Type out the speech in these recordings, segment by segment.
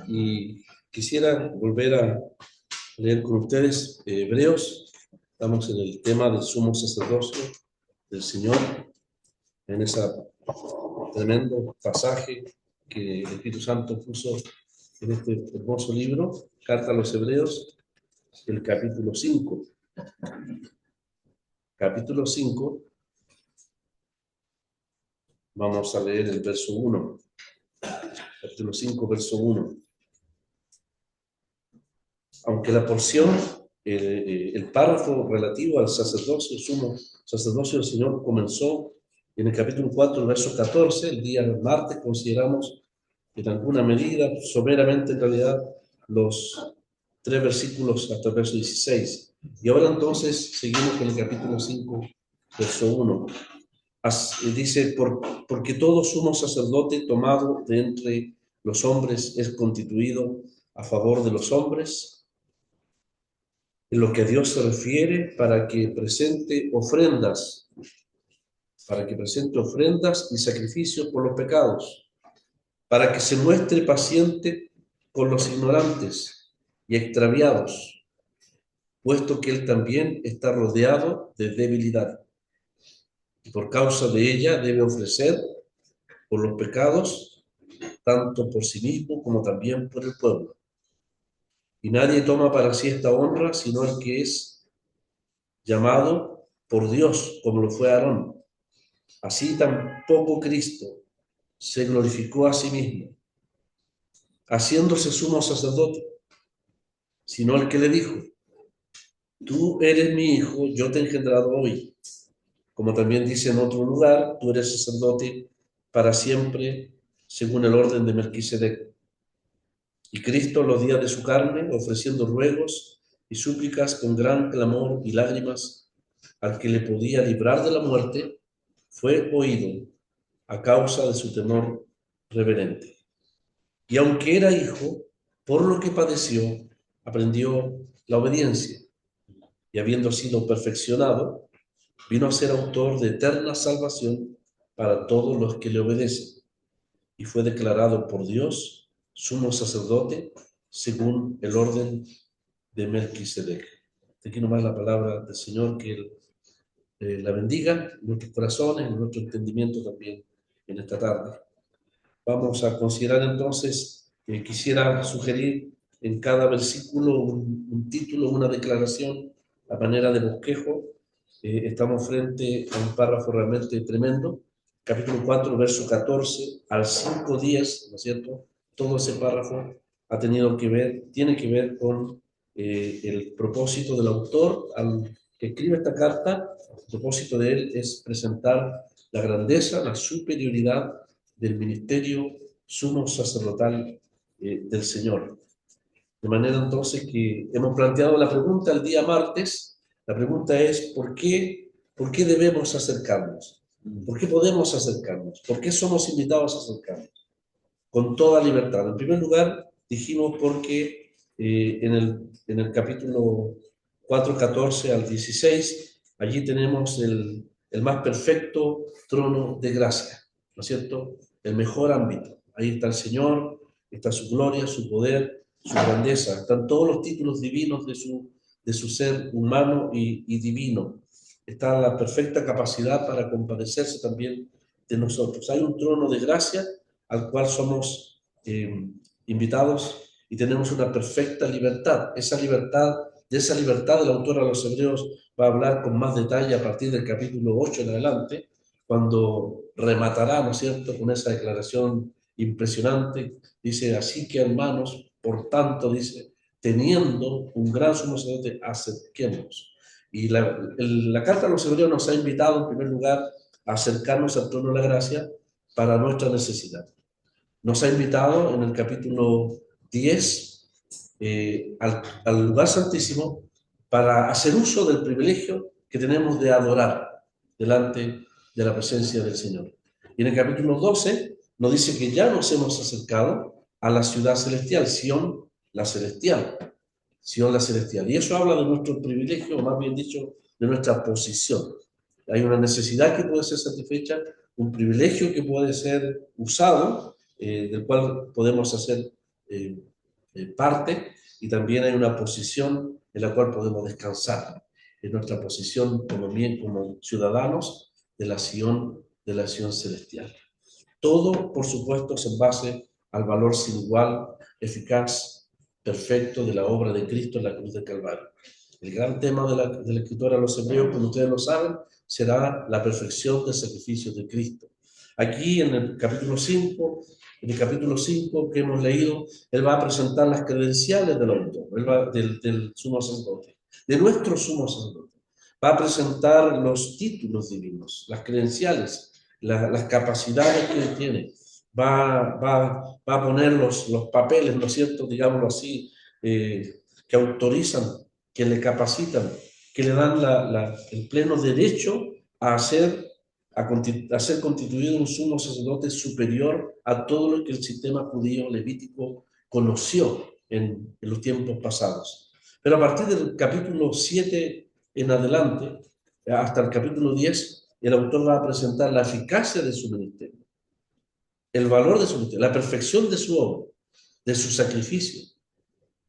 Y quisiera volver a leer con ustedes Hebreos. Estamos en el tema del sumo sacerdocio del Señor, en ese tremendo pasaje que el Espíritu Santo puso en este hermoso libro, Carta a los Hebreos, el capítulo 5. Capítulo 5, vamos a leer el verso 1. Capítulo 5, verso 1. Aunque la porción, el párrafo relativo al sacerdocio, sumo sacerdocio del Señor, comenzó en el capítulo 4, el verso 14, el día martes, consideramos en alguna medida, someramente en realidad, los 3 versículos hasta el verso 16. Y ahora entonces seguimos con el capítulo 5, verso 1. Dice, porque todo sumo sacerdote tomado de entre los hombres es constituido a favor de los hombres, en lo que a Dios se refiere, para que presente ofrendas y sacrificios por los pecados, para que se muestre paciente con los ignorantes y extraviados, puesto que él también está rodeado de debilidad, y por causa de ella debe ofrecer por los pecados, tanto por sí mismo como también por el pueblo. Y nadie toma para sí esta honra, sino el que es llamado por Dios, como lo fue Aarón. Así tampoco Cristo se glorificó a sí mismo, haciéndose sumo sacerdote, sino el que le dijo, tú eres mi hijo, yo te he engendrado hoy. Como también dice en otro lugar, tú eres sacerdote para siempre, según el orden de Melquisedec. Y Cristo, los días de su carne, ofreciendo ruegos y súplicas con gran clamor y lágrimas al que le podía librar de la muerte, fue oído a causa de su temor reverente. Y aunque era hijo, por lo que padeció, aprendió la obediencia, y habiendo sido perfeccionado, vino a ser autor de eterna salvación para todos los que le obedecen, y fue declarado por Dios sumo sacerdote según el orden de Melquisedec. Aquí nomás la palabra del Señor, que Él la bendiga en nuestros corazones, en nuestro entendimiento también en esta tarde. Vamos a considerar entonces, quisiera sugerir en cada versículo un título, una declaración, a manera de bosquejo. Estamos frente a un párrafo realmente tremendo, capítulo 4, verso 14 al 5:10, ¿no es cierto? Todo ese párrafo ha tenido que ver, tiene que ver con el propósito del autor al que escribe esta carta. El propósito de él es presentar la grandeza, la superioridad del ministerio sumo sacerdotal del Señor. De manera entonces que hemos planteado la pregunta el día martes. La pregunta es, ¿por qué debemos acercarnos? ¿Por qué podemos acercarnos? ¿Por qué somos invitados a acercarnos? Con toda libertad. En primer lugar, dijimos porque en el capítulo 4, 14 al 16, allí tenemos el más perfecto trono de gracia, ¿no es cierto? El mejor ámbito. Ahí está el Señor, está su gloria, su poder, su grandeza. Están todos los títulos divinos de su ser humano y divino. Está la perfecta capacidad para compadecerse también de nosotros. Hay un trono de gracia al cual somos invitados y tenemos una perfecta libertad. De esa libertad el autor a los Hebreos va a hablar con más detalle a partir del capítulo 8 en adelante, cuando rematará, ¿no es cierto?, con esa declaración impresionante. Dice, así que hermanos, por tanto, dice, teniendo un gran sumo sacerdote, acerquémonos. Y la carta a los Hebreos nos ha invitado, en primer lugar, a acercarnos al trono de la gracia para nuestra necesidad. Nos ha invitado en el capítulo 10 al lugar santísimo para hacer uso del privilegio que tenemos de adorar delante de la presencia del Señor. Y en el capítulo 12 nos dice que ya nos hemos acercado a la ciudad celestial, Sion la celestial. Sion la celestial. Y eso habla de nuestro privilegio, o más bien dicho, de nuestra posición. Hay una necesidad que puede ser satisfecha, un privilegio que puede ser usado, del cual podemos hacer parte, y también hay una posición en la cual podemos descansar, en nuestra posición como ciudadanos de la Sion celestial. Todo, por supuesto, es en base al valor sin igual, eficaz, perfecto de la obra de Cristo en la cruz del Calvario. El gran tema de la escritura a los hebreos, como ustedes lo saben, será la perfección del sacrificio de Cristo. Aquí en el capítulo 5, que hemos leído, él va a presentar las credenciales del autor, del sumo sacerdote, de nuestro sumo sacerdote. Va a presentar los títulos divinos, las credenciales, las capacidades que él tiene. Va a poner los papeles, ¿no es cierto?, digámoslo así, que autorizan, que le capacitan, que le dan el pleno derecho a ser constituido un sumo sacerdote superior a todo lo que el sistema judío levítico conoció en los tiempos pasados. Pero a partir del capítulo 7 en adelante, hasta el capítulo 10, el autor va a presentar la eficacia de su ministerio, el valor de su ministerio, la perfección de su obra, de su sacrificio,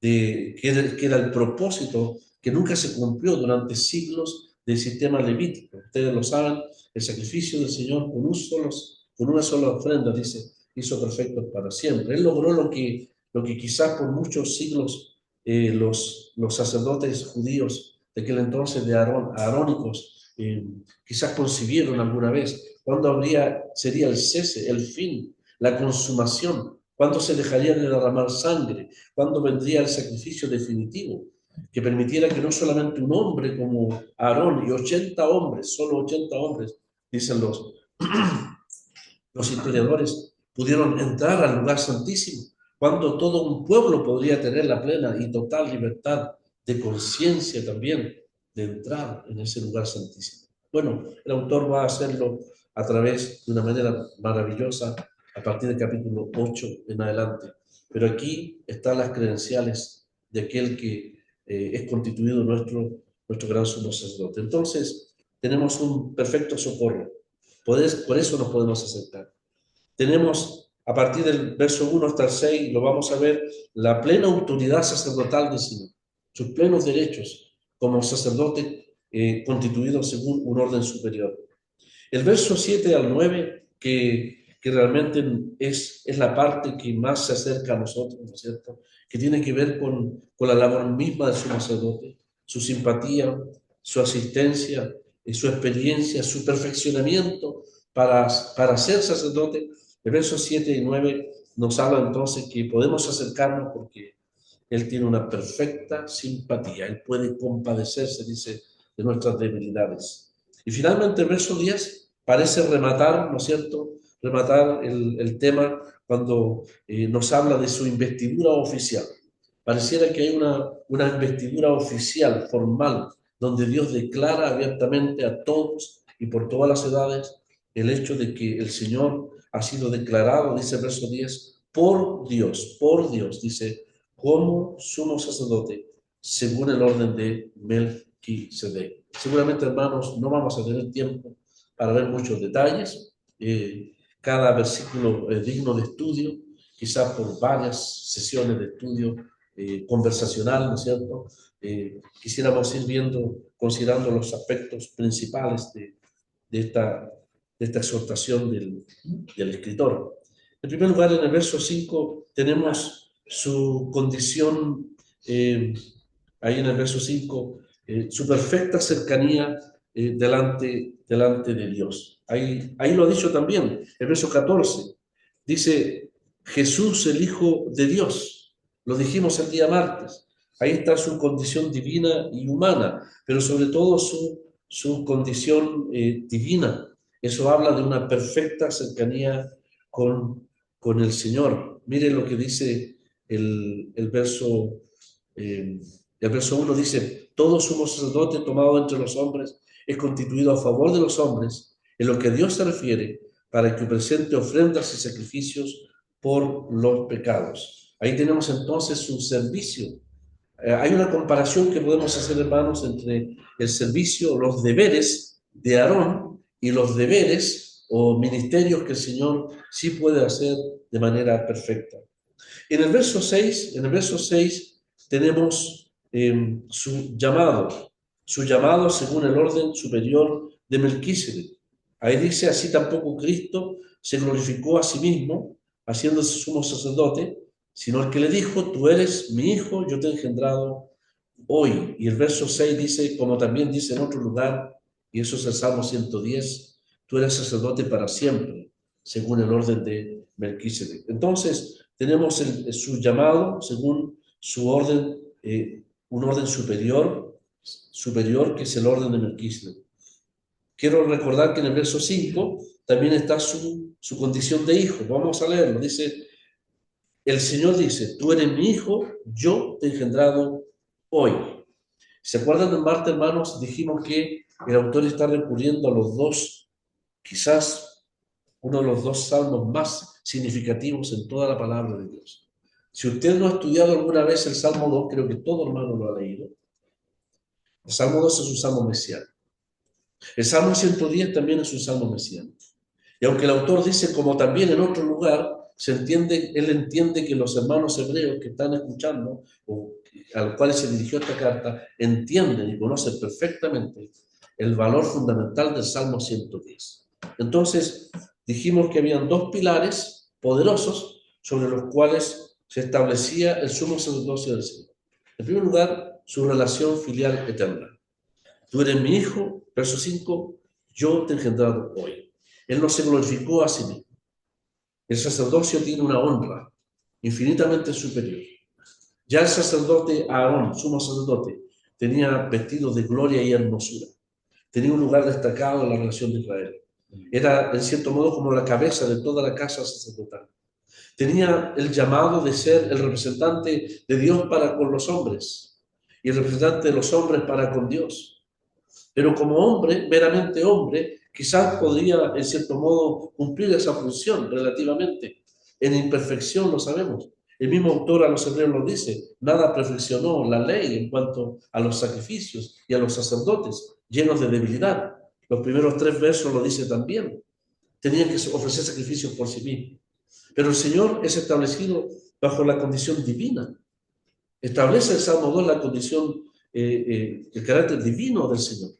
que era el propósito que nunca se cumplió durante siglos del sistema levítico. Ustedes lo saben, el sacrificio del Señor con una sola ofrenda, dice, hizo perfecto para siempre. Él logró lo que quizás por muchos siglos los sacerdotes judíos de aquel entonces, arónicos, quizás concibieron alguna vez. ¿Cuándo sería el cese, el fin, la consumación? ¿Cuándo se dejaría de derramar sangre? ¿Cuándo vendría el sacrificio definitivo? Que permitiera que no solamente un hombre como Aarón y 80 hombres, solo 80 hombres, dicen los historiadores, pudieron entrar al lugar santísimo, cuando todo un pueblo podría tener la plena y total libertad de conciencia también de entrar en ese lugar santísimo. Bueno, el autor va a hacerlo a través de una manera maravillosa a partir del capítulo 8 en adelante. Pero aquí están las credenciales de aquel que es constituido nuestro gran sumo sacerdote. Entonces, tenemos un perfecto socorro. Por eso nos podemos acercar. Tenemos, a partir del verso 1 hasta el 6, lo vamos a ver, la plena autoridad sacerdotal del Señor, sus plenos derechos como sacerdote constituido según un orden superior. El verso 7 al 9, que realmente es la parte que más se acerca a nosotros, ¿no es cierto?, que tiene que ver con la labor misma del sumo sacerdote, su simpatía, su asistencia, su experiencia, su perfeccionamiento para ser sacerdote. El verso 7 y 9 nos habla entonces que podemos acercarnos porque Él tiene una perfecta simpatía, Él puede compadecerse, dice, de nuestras debilidades. Y finalmente el verso 10 parece rematar, ¿no es cierto?, rematar el tema cuando nos habla de su investidura oficial. Pareciera que hay una investidura oficial, formal, donde Dios declara abiertamente a todos y por todas las edades el hecho de que el Señor ha sido declarado, dice el verso 10, por Dios, dice, como sumo sacerdote, según el orden de Melquisedec. Seguramente, hermanos, no vamos a tener tiempo para ver muchos detalles. Cada versículo es digno de estudio, quizás por varias sesiones de estudio conversacional, ¿no es cierto? Quisiéramos ir considerando los aspectos principales de esta exhortación del escritor. En primer lugar, en el verso 5 tenemos su condición, ahí en el verso 5, su perfecta cercanía delante de Dios. Ahí lo ha dicho también, el verso 14, dice Jesús el Hijo de Dios, lo dijimos el día martes. Ahí está su condición divina y humana, pero sobre todo su condición divina. Eso habla de una perfecta cercanía con el Señor. Miren lo que dice el verso, el verso 1, dice, todo sumo sacerdote tomado entre los hombres es constituido a favor de los hombres en lo que Dios se refiere, para que presente ofrendas y sacrificios por los pecados. Ahí tenemos entonces su servicio. Hay una comparación que podemos hacer, hermanos, entre el servicio, los deberes de Aarón y los deberes o ministerios que el Señor sí puede hacer de manera perfecta. En el verso 6 tenemos su llamado según el orden superior de Melquisedec. Ahí dice, así tampoco Cristo se glorificó a sí mismo, haciéndose sumo sacerdote, sino el que le dijo, tú eres mi hijo, yo te he engendrado hoy. Y el verso 6 dice, como también dice en otro lugar, y eso es el Salmo 110, tú eres sacerdote para siempre, según el orden de Melquisedec. Entonces, tenemos su llamado según su orden, un orden superior que es el orden de Melquisedec. Quiero recordar que en el verso 5 también está su condición de hijo. Vamos a leerlo. Dice, el Señor dice, tú eres mi hijo, yo te he engendrado hoy. ¿Se acuerdan de Marta, hermanos? Dijimos que el autor está recurriendo a los dos, quizás uno de los dos salmos más significativos en toda la palabra de Dios. Si usted no ha estudiado alguna vez el Salmo 2, creo que todo hermano lo ha leído. El Salmo 2 es un salmo mesiánico. El Salmo 110 también es un salmo mesiánico. Y aunque el autor dice, como también en otro lugar, él entiende que los hermanos hebreos que están escuchando, o a los cuales se dirigió esta carta, entienden y conocen perfectamente el valor fundamental del Salmo 110. Entonces, dijimos que habían dos pilares poderosos sobre los cuales se establecía el sumo sacerdocio del Señor. En primer lugar, su relación filial eterna. Tú eres mi hijo, verso 5, yo te he engendrado hoy. Él no se glorificó a sí mismo. El sacerdocio tiene una honra infinitamente superior. Ya el sacerdote Aarón, sumo sacerdote, tenía vestidos de gloria y hermosura. Tenía un lugar destacado en la relación de Israel. Era, en cierto modo, como la cabeza de toda la casa sacerdotal. Tenía el llamado de ser el representante de Dios para con los hombres y el representante de los hombres para con Dios. Pero como hombre, meramente hombre, quizás podría, en cierto modo, cumplir esa función relativamente. En imperfección lo sabemos. El mismo autor a los hebreos lo dice, nada perfeccionó la ley en cuanto a los sacrificios y a los sacerdotes, llenos de debilidad. Los primeros 3 versos lo dice también. Tenían que ofrecer sacrificios por sí mismos. Pero el Señor es establecido bajo la condición divina. Establece el Salmo 2 la condición, el carácter divino del Señor,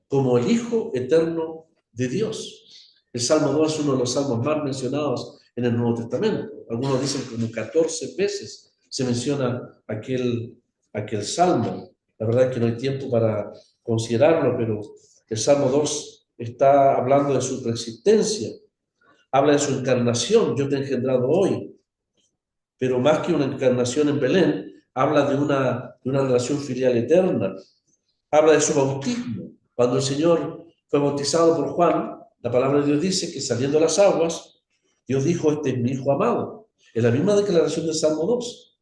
como el Hijo eterno de Dios. El Salmo 2 es uno de los salmos más mencionados en el Nuevo Testamento. Algunos dicen como 14 veces se menciona aquel salmo. La verdad es que no hay tiempo para considerarlo, pero el Salmo 2 está hablando de su preexistencia, habla de su encarnación, yo te he engendrado hoy, pero más que una encarnación en Belén, habla de una relación filial eterna, habla de su bautismo. Cuando el Señor fue bautizado por Juan, la palabra de Dios dice que saliendo las aguas, Dios dijo, este es mi Hijo amado. Es la misma declaración del Salmo 2.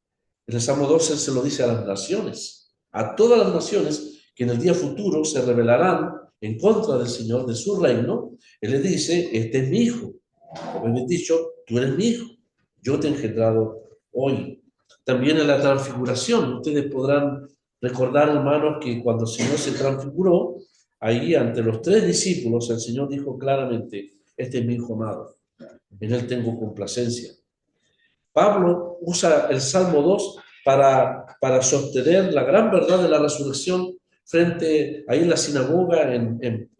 En el Salmo 2 Él se lo dice a las naciones, a todas las naciones que en el día futuro se rebelarán en contra del Señor, de su reino. Él les dice, este es mi Hijo. Como he dicho, tú eres mi Hijo, yo te he engendrado hoy. También en la transfiguración, ustedes podrán recordar, hermanos, que cuando el Señor se transfiguró, ahí ante los 3 discípulos, el Señor dijo claramente, este es mi Hijo amado, en él tengo complacencia. Pablo usa el Salmo 2 para sostener la gran verdad de la resurrección frente ahí en la sinagoga en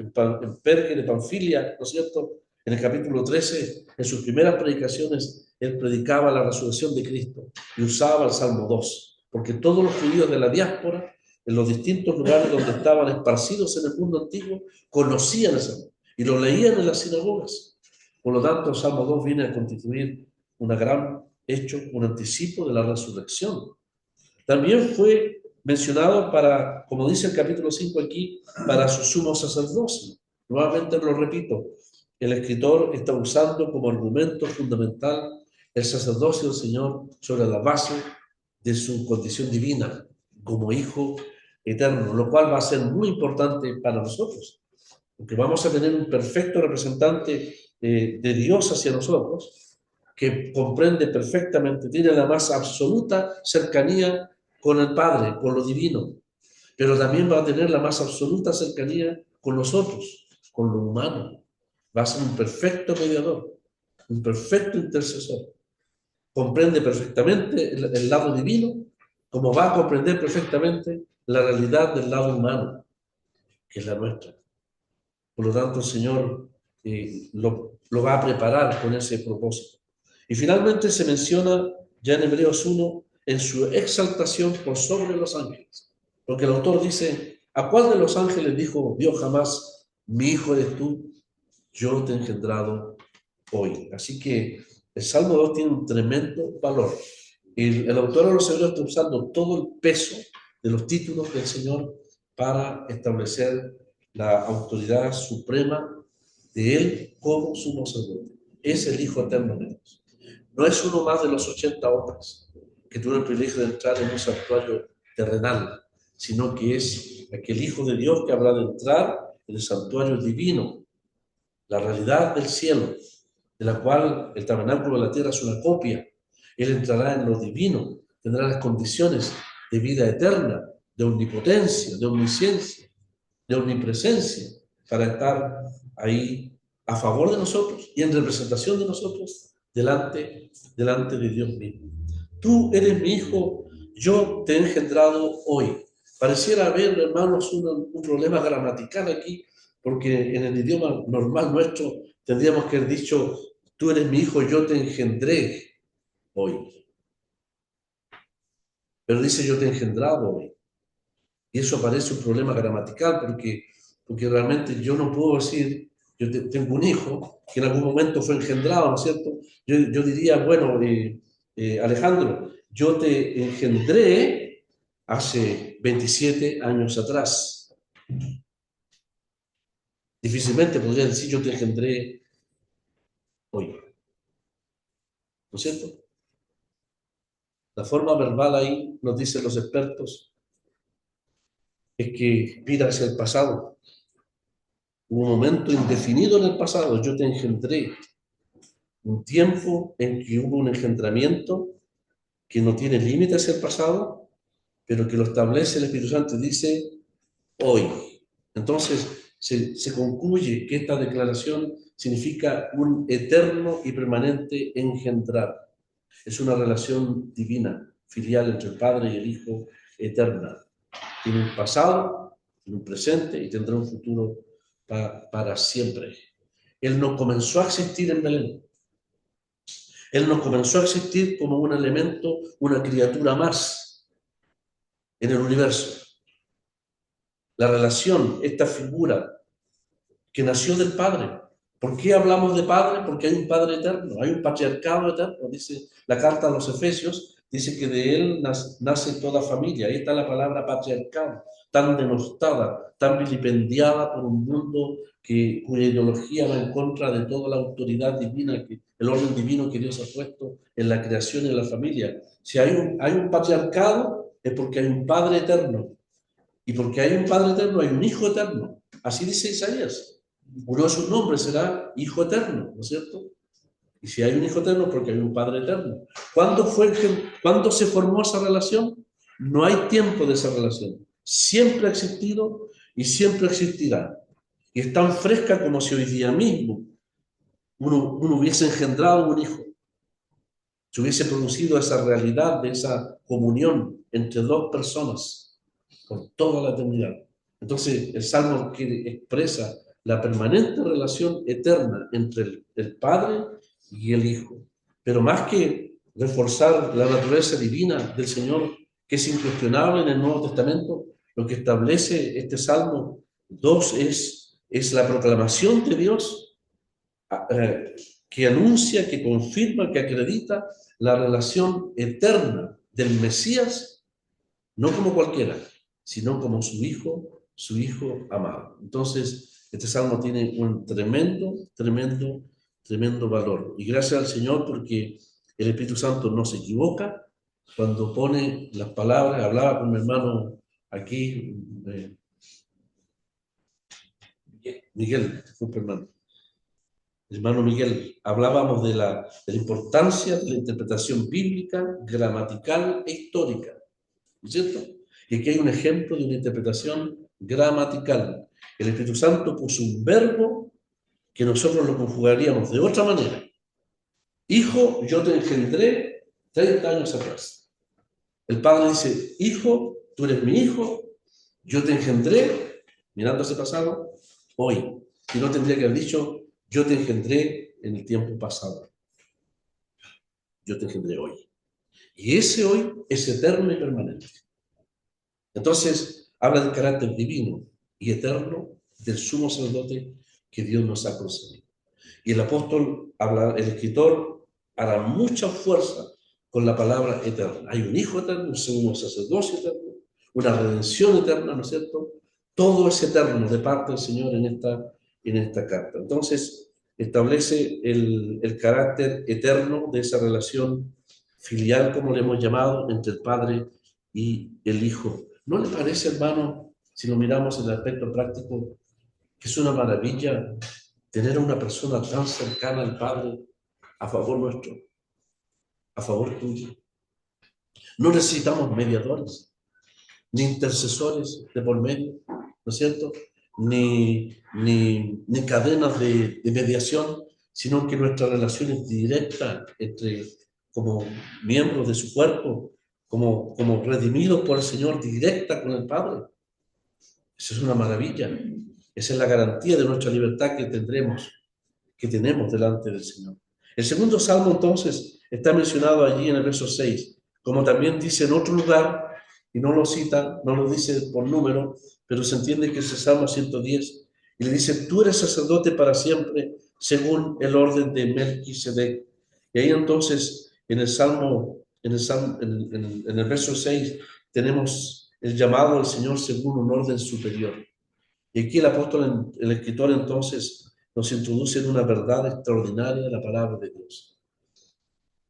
Perge de Panfilia, ¿no es cierto? En el capítulo 13, en sus primeras predicaciones, él predicaba la resurrección de Cristo y usaba el Salmo 2, porque todos los judíos de la diáspora, en los distintos lugares donde estaban esparcidos en el mundo antiguo, conocían el Salmo y lo leían en las sinagogas. Por lo tanto, el Salmo 2 viene a constituir una gran hecho, un anticipo de la resurrección. También fue mencionado para, como dice el capítulo 5 aquí, para su sumo sacerdocio. Nuevamente lo repito, el escritor está usando como argumento fundamental el sacerdocio del Señor sobre la base de su condición divina como Hijo eterno, lo cual va a ser muy importante para nosotros, porque vamos a tener un perfecto representante de Dios hacia nosotros, que comprende perfectamente, tiene la más absoluta cercanía con el Padre, con lo divino, pero también va a tener la más absoluta cercanía con nosotros, con lo humano. Va a ser un perfecto mediador, un perfecto intercesor. comprende perfectamente el lado divino, como va a comprender perfectamente la realidad del lado humano, que es la nuestra. Por lo tanto, el Señor lo va a preparar con ese propósito. Y finalmente se menciona ya en Hebreos 1, en su exaltación por sobre los ángeles. Porque el autor dice, ¿a cuál de los ángeles dijo Dios jamás, mi hijo eres tú, yo te he engendrado hoy? Así que el Salmo 2 tiene un tremendo valor. El autor de los Hebreos está usando todo el peso de los títulos del Señor para establecer la autoridad suprema de Él como sumo sacerdote. Es el Hijo eterno de Dios. No es uno más de los 80 hombres que tuvieron el privilegio de entrar en un santuario terrenal, sino que es aquel Hijo de Dios que habrá de entrar en el santuario divino, la realidad del cielo, de la cual el tabernáculo de la tierra es una copia. Él entrará en lo divino, tendrá las condiciones de vida eterna, de omnipotencia, de omnisciencia, de omnipresencia, para estar ahí a favor de nosotros y en representación de nosotros delante de Dios mismo. Tú eres mi hijo, yo te he engendrado hoy. Pareciera haber, hermanos, un problema gramatical aquí, porque en el idioma normal nuestro tendríamos que haber dicho, tú eres mi hijo, yo te engendré hoy. Pero dice yo te he engendrado hoy. Y eso parece un problema gramatical porque realmente yo no puedo decir, tengo un hijo que en algún momento fue engendrado, ¿no es cierto? Yo diría, bueno, Alejandro, yo te engendré hace 27 años atrás. Difícilmente podría decir yo te engendré hoy, ¿no es cierto? La forma verbal ahí, nos dicen los expertos, es que mira hacia el pasado. Hubo un momento indefinido en el pasado, yo te engendré. Un tiempo en que hubo un engendramiento que no tiene límites hacia el pasado, pero que lo establece el Espíritu Santo y dice hoy. Entonces se concluye que esta declaración significa un eterno y permanente engendrar. Es una relación divina, filial entre el Padre y el Hijo, eterna. Tiene un pasado, tiene un presente y tendrá un futuro para siempre. Él no comenzó a existir en Belén. Él no comenzó a existir como un elemento, una criatura más en el universo. La relación, esta figura que nació del Padre. ¿Por qué hablamos de Padre? Porque hay un Padre eterno, hay un patriarcado eterno. Dice la carta a los Efesios, dice que de él nace toda familia. Ahí está la palabra patriarcado, tan denostada, tan vilipendiada por un mundo cuya ideología va en contra de toda la autoridad divina, el orden divino que Dios ha puesto en la creación y en la familia. Si hay un patriarcado, es porque hay un Padre eterno. Y porque hay un Padre eterno, hay un Hijo eterno. Así dice Isaías. Uno de sus nombres será Hijo Eterno, ¿no es cierto? Y si hay un Hijo Eterno, porque hay un Padre Eterno. ¿Cuándo se formó esa relación? No hay tiempo de esa relación. Siempre ha existido y siempre existirá. Y es tan fresca como si hoy día mismo uno hubiese engendrado un hijo. Se hubiese producido esa realidad de esa comunión entre dos personas por toda la eternidad. Entonces, el Salmo que expresa la permanente relación eterna entre el Padre y el Hijo. Pero más que reforzar la naturaleza divina del Señor, que es incuestionable en el Nuevo Testamento, lo que establece este Salmo 2 es la proclamación de Dios que anuncia, que confirma, que acredita la relación eterna del Mesías, no como cualquiera, sino como su hijo amado. Entonces, este salmo tiene un tremendo valor. Y gracias al Señor porque el Espíritu Santo no se equivoca cuando pone las palabras. Hablaba con mi hermano aquí, Miguel, disculpe hermano. Hermano Miguel, hablábamos de la importancia de la interpretación bíblica, gramatical e histórica, ¿no es cierto? Y aquí hay un ejemplo de una interpretación gramatical. El Espíritu Santo puso un verbo que nosotros lo conjugaríamos de otra manera. Hijo, yo te engendré 30 años atrás. El Padre dice, hijo, tú eres mi hijo, yo te engendré, mirando ese pasado, hoy. Y no tendría que haber dicho, yo te engendré en el tiempo pasado. Yo te engendré hoy. Y ese hoy es eterno y permanente. Entonces, habla del carácter divino y eterno del sumo sacerdote que Dios nos ha concedido. Y el apóstol, habla, el escritor, hará mucha fuerza con la palabra eterna. Hay un hijo eterno, un sumo sacerdocio eterno, una redención eterna, ¿no es cierto? Todo es eterno de parte del Señor en esta carta. Entonces, establece el carácter eterno de esa relación filial, como le hemos llamado, entre el Padre y el Hijo. ¿No le parece, hermano, si lo miramos en el aspecto práctico, que es una maravilla tener a una persona tan cercana al Padre a favor nuestro, a favor tuyo? No necesitamos mediadores, ni intercesores de por medio, ¿no es cierto? Ni cadenas de mediación, sino que nuestra relación es directa entre, como miembros de su cuerpo, como redimidos por el Señor, directa con el Padre. Eso es una maravilla. Esa es la garantía de nuestra libertad que tendremos, que tenemos delante del Señor. El segundo salmo, entonces, está mencionado allí en el verso 6, como también dice en otro lugar, y no lo cita, no lo dice por número, pero se entiende que es el Salmo 110, y le dice, tú eres sacerdote para siempre, según el orden de Melquisedec. Y ahí entonces, en el verso 6, tenemos el llamado del Señor según un orden superior. Y aquí el apóstol, el escritor entonces, nos introduce en una verdad extraordinaria de la palabra de Dios.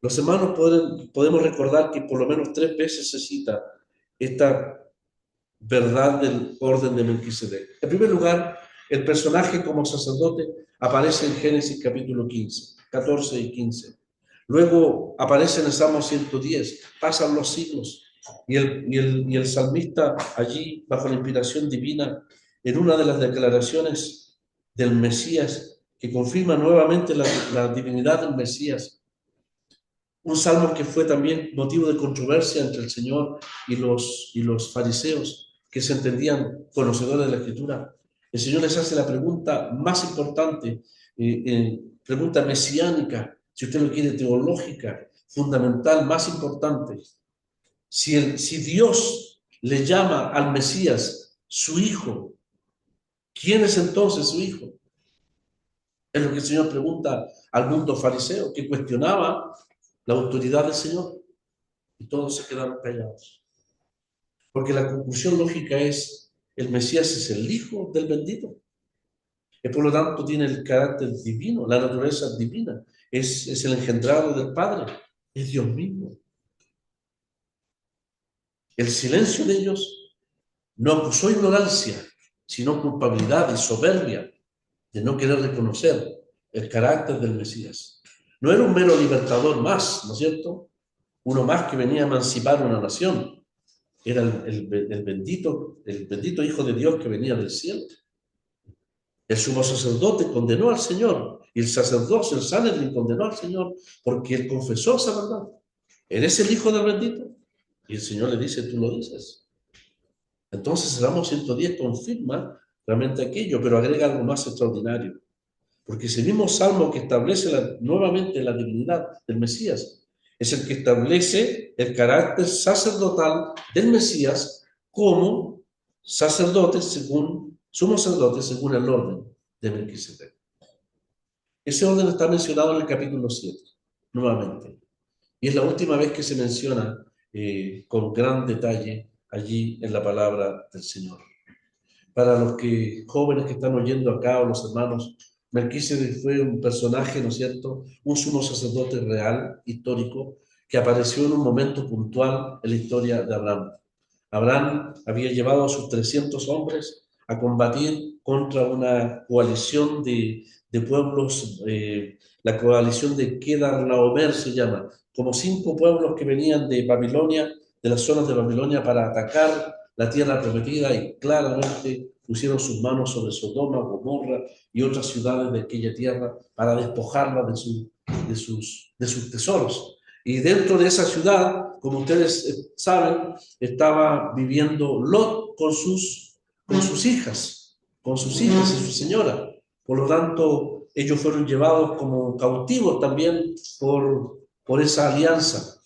Los hermanos podemos recordar que por lo menos 3 veces se cita esta verdad del orden de Melquisedec. En primer lugar, el personaje como sacerdote aparece en Génesis capítulo 15, 14 y 15. Luego aparece en el Salmo 110, pasan los siglos y el salmista allí, bajo la inspiración divina, en una de las declaraciones del Mesías, que confirma nuevamente la divinidad del Mesías, un salmo que fue también motivo de controversia entre el Señor y los fariseos, que se entendían conocedores de la Escritura. El Señor les hace la pregunta más importante, pregunta mesiánica, si usted lo quiere, teológica, fundamental, más importante. Si Dios le llama al Mesías su hijo, ¿quién es entonces su hijo? Es lo que el Señor pregunta al mundo fariseo, que cuestionaba la autoridad del Señor. Y todos se quedaron callados. Porque la conclusión lógica es, el Mesías es el hijo del bendito. Y por lo tanto tiene el carácter divino, la naturaleza divina. Es el engendrado del Padre. Es Dios mismo. El silencio de ellos no acusó ignorancia, sino culpabilidad y soberbia de no querer reconocer el carácter del Mesías. No era un mero libertador más, ¿no es cierto? Uno más que venía a emancipar una nación. Era el bendito Hijo de Dios que venía del cielo. El sumo sacerdote condenó al Señor y el sacerdocio, el Sanedrín, condenó al Señor porque él confesó esa verdad. ¿Eres el Hijo del bendito? Y el Señor le dice, tú lo dices. Entonces el Salmo 110 confirma realmente aquello, pero agrega algo más extraordinario. Porque ese mismo Salmo que establece nuevamente la divinidad del Mesías es el que establece el carácter sacerdotal del Mesías como sacerdote sumo sacerdote según el orden de Melquisedec. Ese orden está mencionado en el capítulo 7, nuevamente. Y es la última vez que se menciona con gran detalle allí en la palabra del Señor. Para los jóvenes que están oyendo acá o los hermanos, Melquisedec fue un personaje, ¿no es cierto? Un sumo sacerdote real, histórico, que apareció en un momento puntual en la historia de Abraham. Abraham había llevado a sus 300 hombres a combatir contra una coalición de pueblos, la coalición de Kedar-Laomer se llama, como 5 pueblos que venían de Babilonia, de las zonas de Babilonia, para atacar la tierra prometida, y claramente pusieron sus manos sobre Sodoma, Gomorra y otras ciudades de aquella tierra para despojarla de sus tesoros. Y dentro de esa ciudad, como ustedes saben, estaba viviendo Lot con sus hijas y su señora. Por lo tanto, ellos fueron llevados como cautivos también por esa alianza.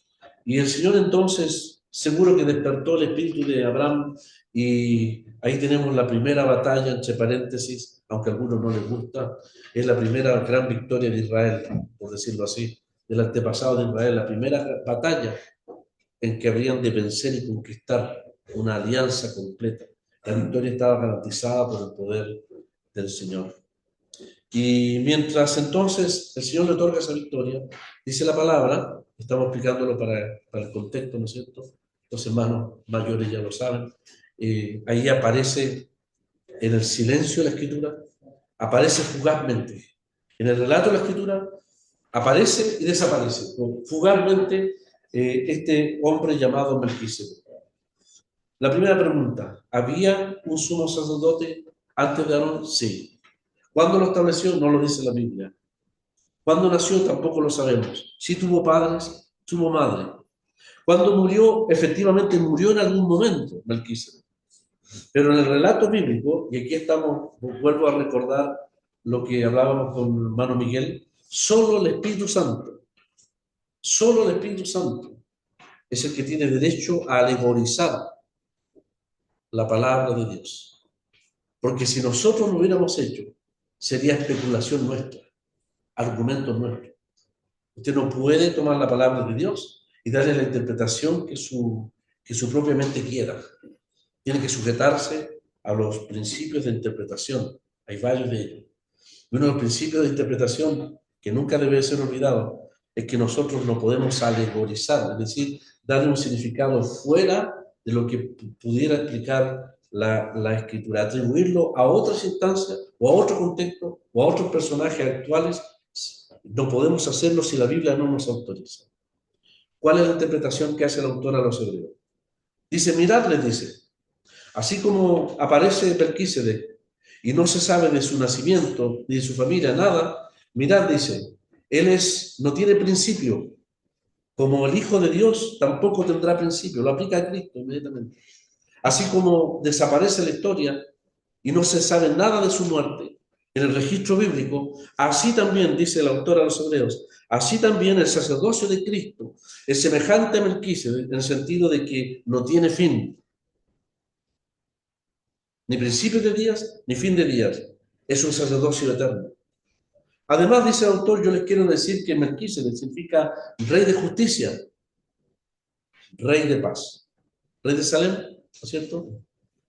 Y el Señor entonces seguro que despertó el espíritu de Abraham y ahí tenemos la primera batalla, entre paréntesis, aunque a algunos no les gusta, es la primera gran victoria de Israel, por decirlo así, del antepasado de Israel, la primera batalla en que habrían de vencer y conquistar una alianza completa. La victoria estaba garantizada por el poder del Señor. Y mientras entonces el Señor le otorga esa victoria, dice la palabra, estamos explicándolo para el contexto, ¿no es cierto? Los hermanos mayores ya lo saben. Ahí aparece en el silencio de la Escritura, aparece fugazmente. En el relato de la Escritura, aparece y desaparece. Fugazmente, este hombre llamado Melquisedec. La primera pregunta, ¿había un sumo sacerdote antes de Aarón? Sí. ¿Cuándo lo estableció? No lo dice la Biblia. ¿Cuándo nació? Tampoco lo sabemos. Si tuvo padres, tuvo madre. ¿Cuándo murió? Efectivamente murió en algún momento, Melquisedec. Pero en el relato bíblico, y aquí estamos, vuelvo a recordar lo que hablábamos con el hermano Miguel, solo el Espíritu Santo es el que tiene derecho a alegorizar la palabra de Dios. Porque si nosotros lo hubiéramos hecho, sería especulación nuestra, argumento nuestro. Usted no puede tomar la palabra de Dios y darle la interpretación que su propia mente quiera. Tiene que sujetarse a los principios de interpretación. Hay varios de ellos. Y uno de los principios de interpretación que nunca debe ser olvidado es que nosotros no podemos alegorizar, es decir, darle un significado fuera de lo que pudiera explicar la Escritura, atribuirlo a otras instancias o a otro contexto o a otros personajes actuales. No podemos hacerlo si la Biblia no nos autoriza. ¿Cuál es la interpretación que hace el autor a los hebreos? Dice, mirad, les dice, así como aparece Melquisedec y no se sabe de su nacimiento ni de su familia, nada, mirad, dice, no tiene principio, como el Hijo de Dios tampoco tendrá principio, lo aplica a Cristo inmediatamente. Así como desaparece la historia y no se sabe nada de su muerte en el registro bíblico, así también, dice el autor a los hebreos, así también el sacerdocio de Cristo es semejante a Melquisedec en el sentido de que no tiene fin, ni principio de días, ni fin de días. Es un sacerdocio eterno. Además, dice el autor, yo les quiero decir que Melquisedec significa rey de justicia, rey de paz. Rey de Salem, ¿no es cierto?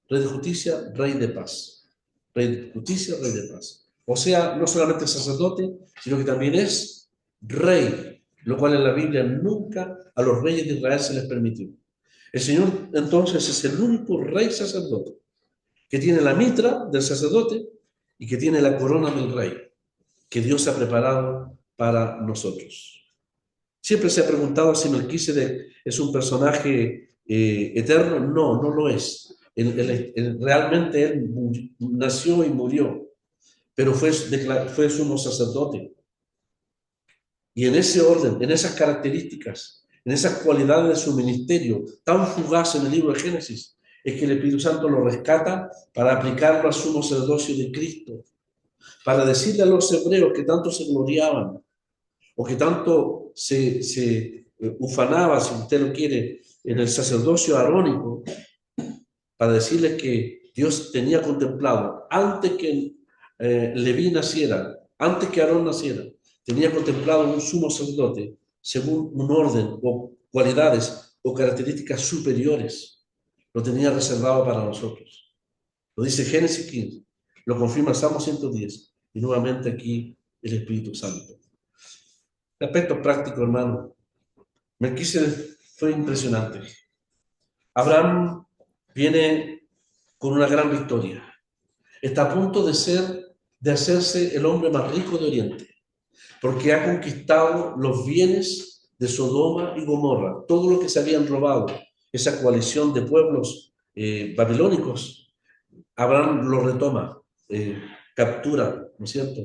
Rey de justicia, rey de paz. Rey de justicia, rey de paz. O sea, no solamente sacerdote, sino que también es rey, lo cual en la Biblia nunca a los reyes de Israel se les permitió. El Señor entonces es el único rey sacerdote que tiene la mitra del sacerdote y que tiene la corona del rey, que Dios ha preparado para nosotros. Siempre se ha preguntado si Melquisedec es un personaje eterno. No, no lo es. Realmente él nació y murió, pero fue sumo sacerdote. Y en ese orden, en esas características, en esas cualidades de su ministerio, tan fugaz en el libro de Génesis, es que el Espíritu Santo lo rescata para aplicarlo al sumo sacerdocio de Cristo, para decirle a los hebreos que tanto se gloriaban, o que tanto se ufanaba, si usted lo quiere, en el sacerdocio arónico, para decirles que Dios tenía contemplado, antes que Leví naciera, antes que Aarón naciera, tenía contemplado un sumo sacerdote según un orden o cualidades o características superiores. Lo tenía reservado para nosotros. Lo dice Génesis 15, lo confirma Salmo 110 y nuevamente aquí el Espíritu Santo. El aspecto práctico, hermano, Melquisedec fue impresionante. Abraham viene con una gran victoria. Está a punto de hacerse el hombre más rico de Oriente, porque ha conquistado los bienes de Sodoma y Gomorra, todo lo que se habían robado, esa coalición de pueblos babilónicos. Abraham lo retoma, captura, ¿no es cierto?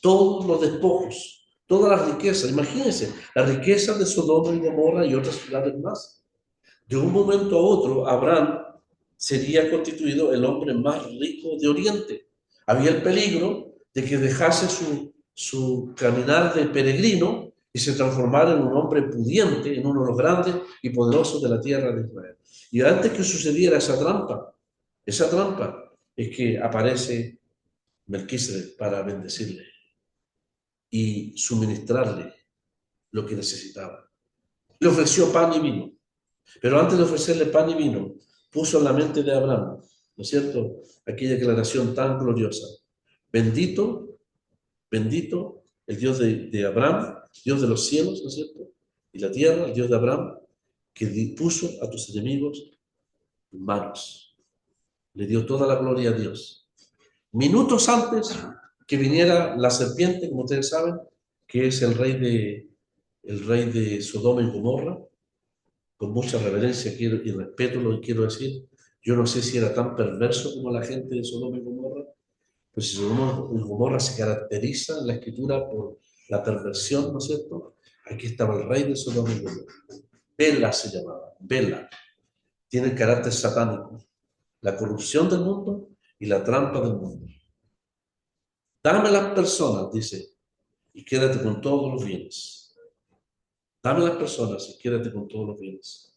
Todos los despojos, todas las riquezas. Imagínense, las riquezas de Sodoma y Gomorra y otras ciudades más. De un momento a otro, Abraham sería constituido el hombre más rico de Oriente. Había el peligro de que dejase su caminar de peregrino y se transformara en un hombre pudiente, en uno de los grandes y poderosos de la tierra de Israel. Y antes que sucediera esa trampa es que aparece Melquisedec para bendecirle y suministrarle lo que necesitaba. Le ofreció pan y vino, pero antes de ofrecerle pan y vino, puso en la mente de Abraham, ¿no es cierto?, aquella declaración tan gloriosa: bendito, bendito el Dios de Abraham, Dios de los cielos, ¿no es cierto?, y la tierra, el Dios de Abraham, que puso a tus enemigos en manos. Le dio toda la gloria a Dios. Minutos antes que viniera la serpiente, como ustedes saben, que es el rey de Sodoma y Gomorra, con mucha reverencia y respeto lo que quiero decir. Yo no sé si era tan perverso como la gente de Sodoma y Gomorra, pues si Sodoma y Gomorra se caracteriza en la escritura por la perversión, ¿no es cierto? Aquí estaba el rey de Sodoma y Gomorra. Bela se llamaba, Bela. Tiene el carácter satánico, la corrupción del mundo y la trampa del mundo. Dame las personas, dice, y quédate con todos los bienes. Dame las personas y quédate con todos los bienes.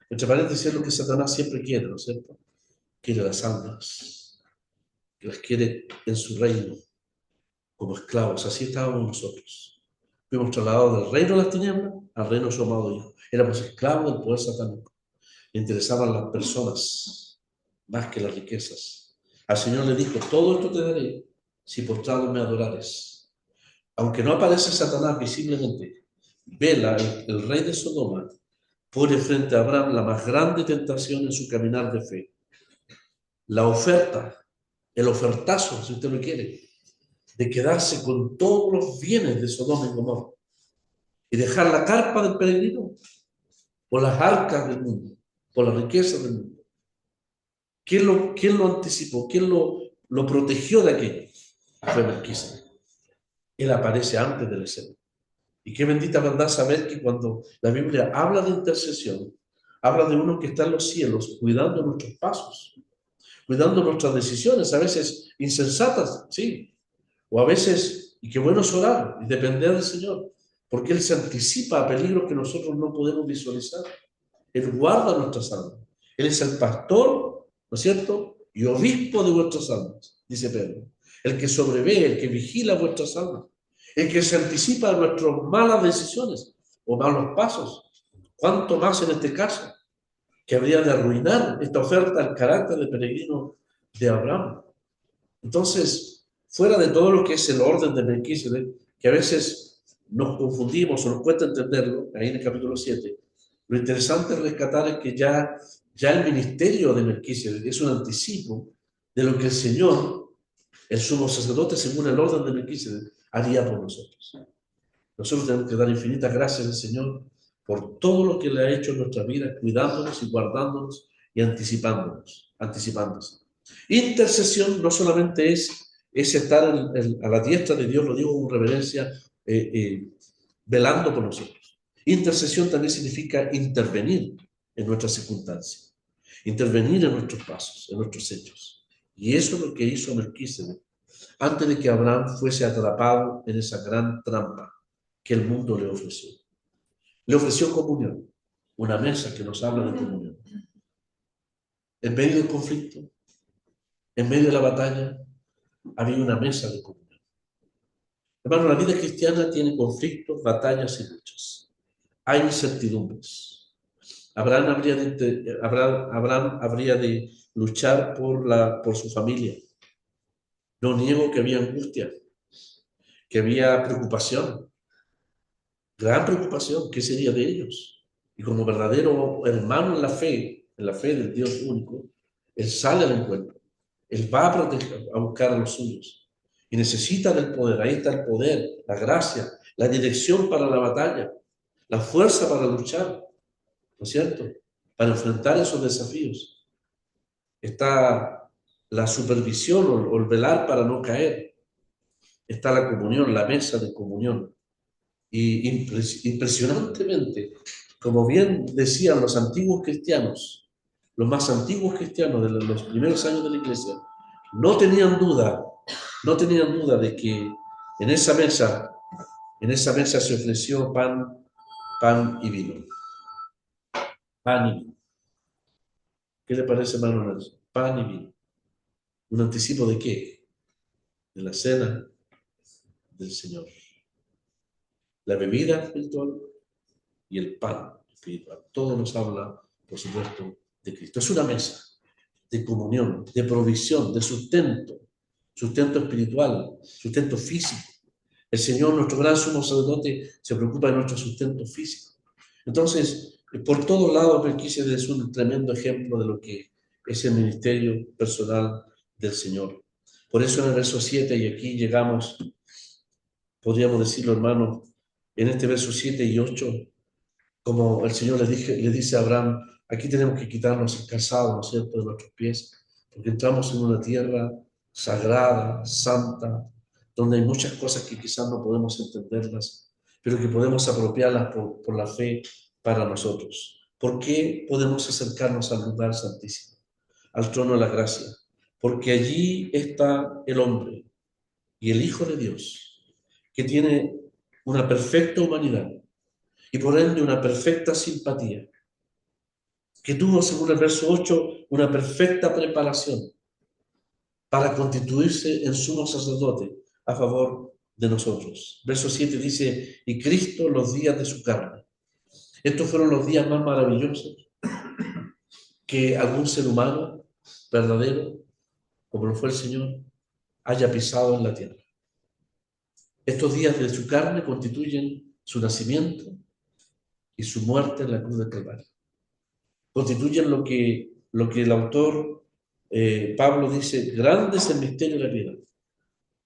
Entre paréntesis, es lo que Satanás siempre quiere, ¿no es cierto? Quiere las almas, que las quiere en su reino, como esclavos. Así estábamos nosotros. Fuimos trasladados del reino de las tinieblas al reino de su amado Hijo. Éramos esclavos del poder satánico. Le interesaban las personas más que las riquezas. Al Señor le dijo: todo esto te daré si postrado me adorares. Aunque no aparece Satanás visiblemente, Bela, el rey de Sodoma, pone frente a Abraham la más grande tentación en su caminar de fe. La oferta, el ofertazo, si usted lo quiere, de quedarse con todos los bienes de Sodoma y Gomorra y dejar la carpa del peregrino por las arcas del mundo, por las riquezas del mundo. ¿Quién lo anticipó? ¿Quién lo protegió de aquello? Fue Melquisedec. Él aparece antes de la escena. Y qué bendita verdad saber que cuando la Biblia habla de intercesión, habla de uno que está en los cielos cuidando nuestros pasos, cuidando nuestras decisiones, a veces insensatas, sí, o a veces, y qué bueno es orar y depender del Señor, porque Él se anticipa a peligros que nosotros no podemos visualizar. Él guarda nuestras almas. Él es el pastor, ¿no es cierto?, y obispo de vuestras almas, dice Pedro. El que sobrevé, el que vigila vuestras almas, el que se anticipa a nuestras malas decisiones o malos pasos. ¿Cuánto más en este caso? Que habría de arruinar esta oferta al carácter de peregrino de Abraham. Entonces, fuera de todo lo que es el orden de Melquisedec, que a veces nos confundimos o nos cuesta entenderlo, ahí en el capítulo 7, lo interesante es rescatar es que ya el ministerio de Melquisedec es un anticipo de lo que el Señor, el sumo sacerdote, según el orden de Melquisedec, haría por nosotros. Nosotros tenemos que dar infinitas gracias al Señor por todo lo que le ha hecho en nuestra vida, cuidándonos y guardándonos y anticipándose. Intercesión no solamente es estar a la diestra de Dios, lo digo con reverencia, velando por nosotros. Intercesión también significa intervenir en nuestras circunstancias, intervenir en nuestros pasos, en nuestros hechos. Y eso es lo que hizo Melquisedec antes de que Abraham fuese atrapado en esa gran trampa que el mundo le ofreció. Le ofreció comunión, una mesa que nos habla de comunión. En medio del conflicto, en medio de la batalla, había una mesa de comunión. Hermano, la vida cristiana tiene conflictos, batallas y luchas. Hay incertidumbres. Abraham habría de luchar por su familia. No niego que había angustia, que había preocupación, gran preocupación. ¿Qué sería de ellos? Y como verdadero hermano en la fe del Dios único, él sale al encuentro. Él va a proteger, a buscar a los suyos. Y necesita del poder. Ahí está el poder, la gracia, la dirección para la batalla, la fuerza para luchar, ¿no es cierto?, para enfrentar esos desafíos. Está la supervisión o el velar para no caer. Está la comunión, la mesa de comunión. Y impresionantemente, como bien decían los antiguos cristianos, los más antiguos cristianos de los primeros años de la iglesia, no tenían duda, no tenían duda de que en esa mesa, en esa mesa se ofreció pan y vino. Pan y vino. ¿Qué le parece, hermano Nelson? Pan y vino. ¿Un anticipo de qué? De la cena del Señor. La bebida espiritual y el pan espiritual. Todo nos habla, por supuesto, de Cristo. Es una mesa de comunión, de provisión, de sustento, sustento espiritual, sustento físico. El Señor, nuestro gran sumo sacerdote, se preocupa de nuestro sustento físico. Entonces, por todos lados, me quise decir un tremendo ejemplo de lo que es el ministerio personal del Señor. Por eso en el verso 7, y aquí llegamos, podríamos decirlo, hermano, en este verso 7 y 8, como el Señor le dice a Abraham, aquí tenemos que quitarnos el calzado, ¿no es cierto?, de nuestros pies, porque entramos en una tierra sagrada, santa, donde hay muchas cosas que quizás no podemos entenderlas, pero que podemos apropiarlas por la fe para nosotros. ¿Por qué podemos acercarnos al lugar santísimo, al trono de la gracia? Porque allí está el hombre y el Hijo de Dios, que tiene una perfecta humanidad y por ende una perfecta simpatía, que tuvo, según el verso 8, una perfecta preparación para constituirse en sumo sacerdote a favor de nosotros. Verso 7 dice, y Cristo los días de su carne. Estos fueron los días más maravillosos que algún ser humano verdadero, como lo fue el Señor, haya pisado en la tierra. Estos días de su carne constituyen su nacimiento y su muerte en la cruz del Calvario. Constituyen lo que el autor Pablo dice, grande es el misterio de la piedad.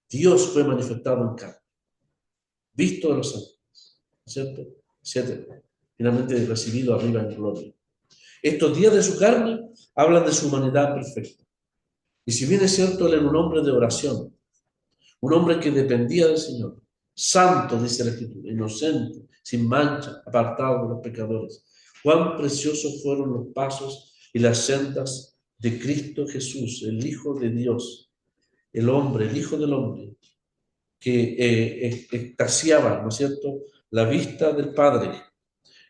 Dios fue manifestado en carne, visto de los ángeles, ¿cierto? Finalmente recibido arriba en gloria. Estos días de su carne hablan de su humanidad perfecta. Y si bien es cierto, él era un hombre de oración, un hombre que dependía del Señor, santo, dice la Escritura, inocente, sin mancha, apartado de los pecadores. Cuán preciosos fueron los pasos y las sendas de Cristo Jesús, el Hijo de Dios, el hombre, el Hijo del hombre, que extasiaba, ¿no es cierto?, la vista del Padre,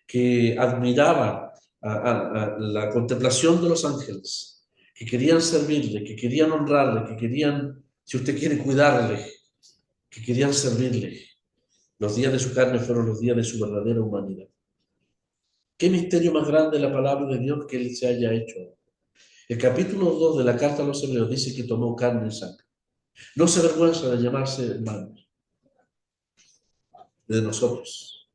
que admiraba a la contemplación de los ángeles, que querían servirle, que querían honrarle, que querían, si usted quiere, cuidarle, que querían servirle. Los días de su carne fueron los días de su verdadera humanidad. ¿Qué misterio más grande la palabra de Dios que Él se haya hecho? El capítulo 2 de la carta a los Hebreos dice que tomó carne y sangre. No se avergüenza de llamarse hermano de nosotros,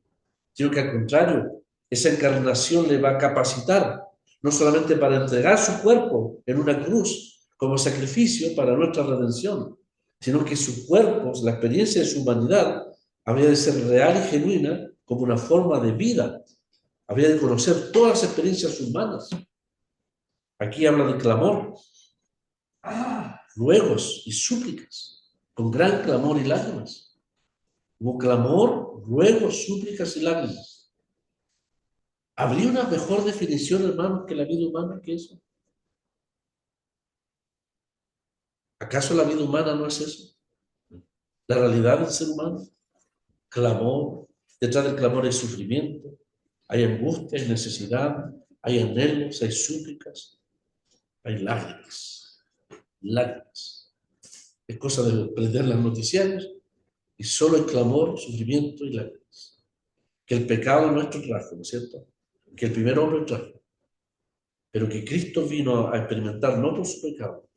sino que al contrario, esa encarnación le va a capacitar, no solamente para entregar su cuerpo en una cruz como sacrificio para nuestra redención, sino que su cuerpo, la experiencia de su humanidad, habría de ser real y genuina como una forma de vida. Habría de conocer todas las experiencias humanas. Aquí habla de clamor, ruegos y súplicas, con gran clamor y lágrimas. Hubo clamor, ruegos, súplicas y lágrimas. ¿Habría una mejor definición, hermanos, que la vida humana que eso? ¿Acaso la vida humana no es eso? La realidad del ser humano, clamor, detrás del clamor hay sufrimiento, hay angustia, hay necesidad, hay anhelos, hay súplicas, hay lágrimas, lágrimas. Es cosa de prender las noticiarios y solo hay clamor, sufrimiento y lágrimas. Que el pecado nuestro trajo, ¿no es cierto? Que el primer hombre trajo, pero que Cristo vino a experimentar no por su pecado,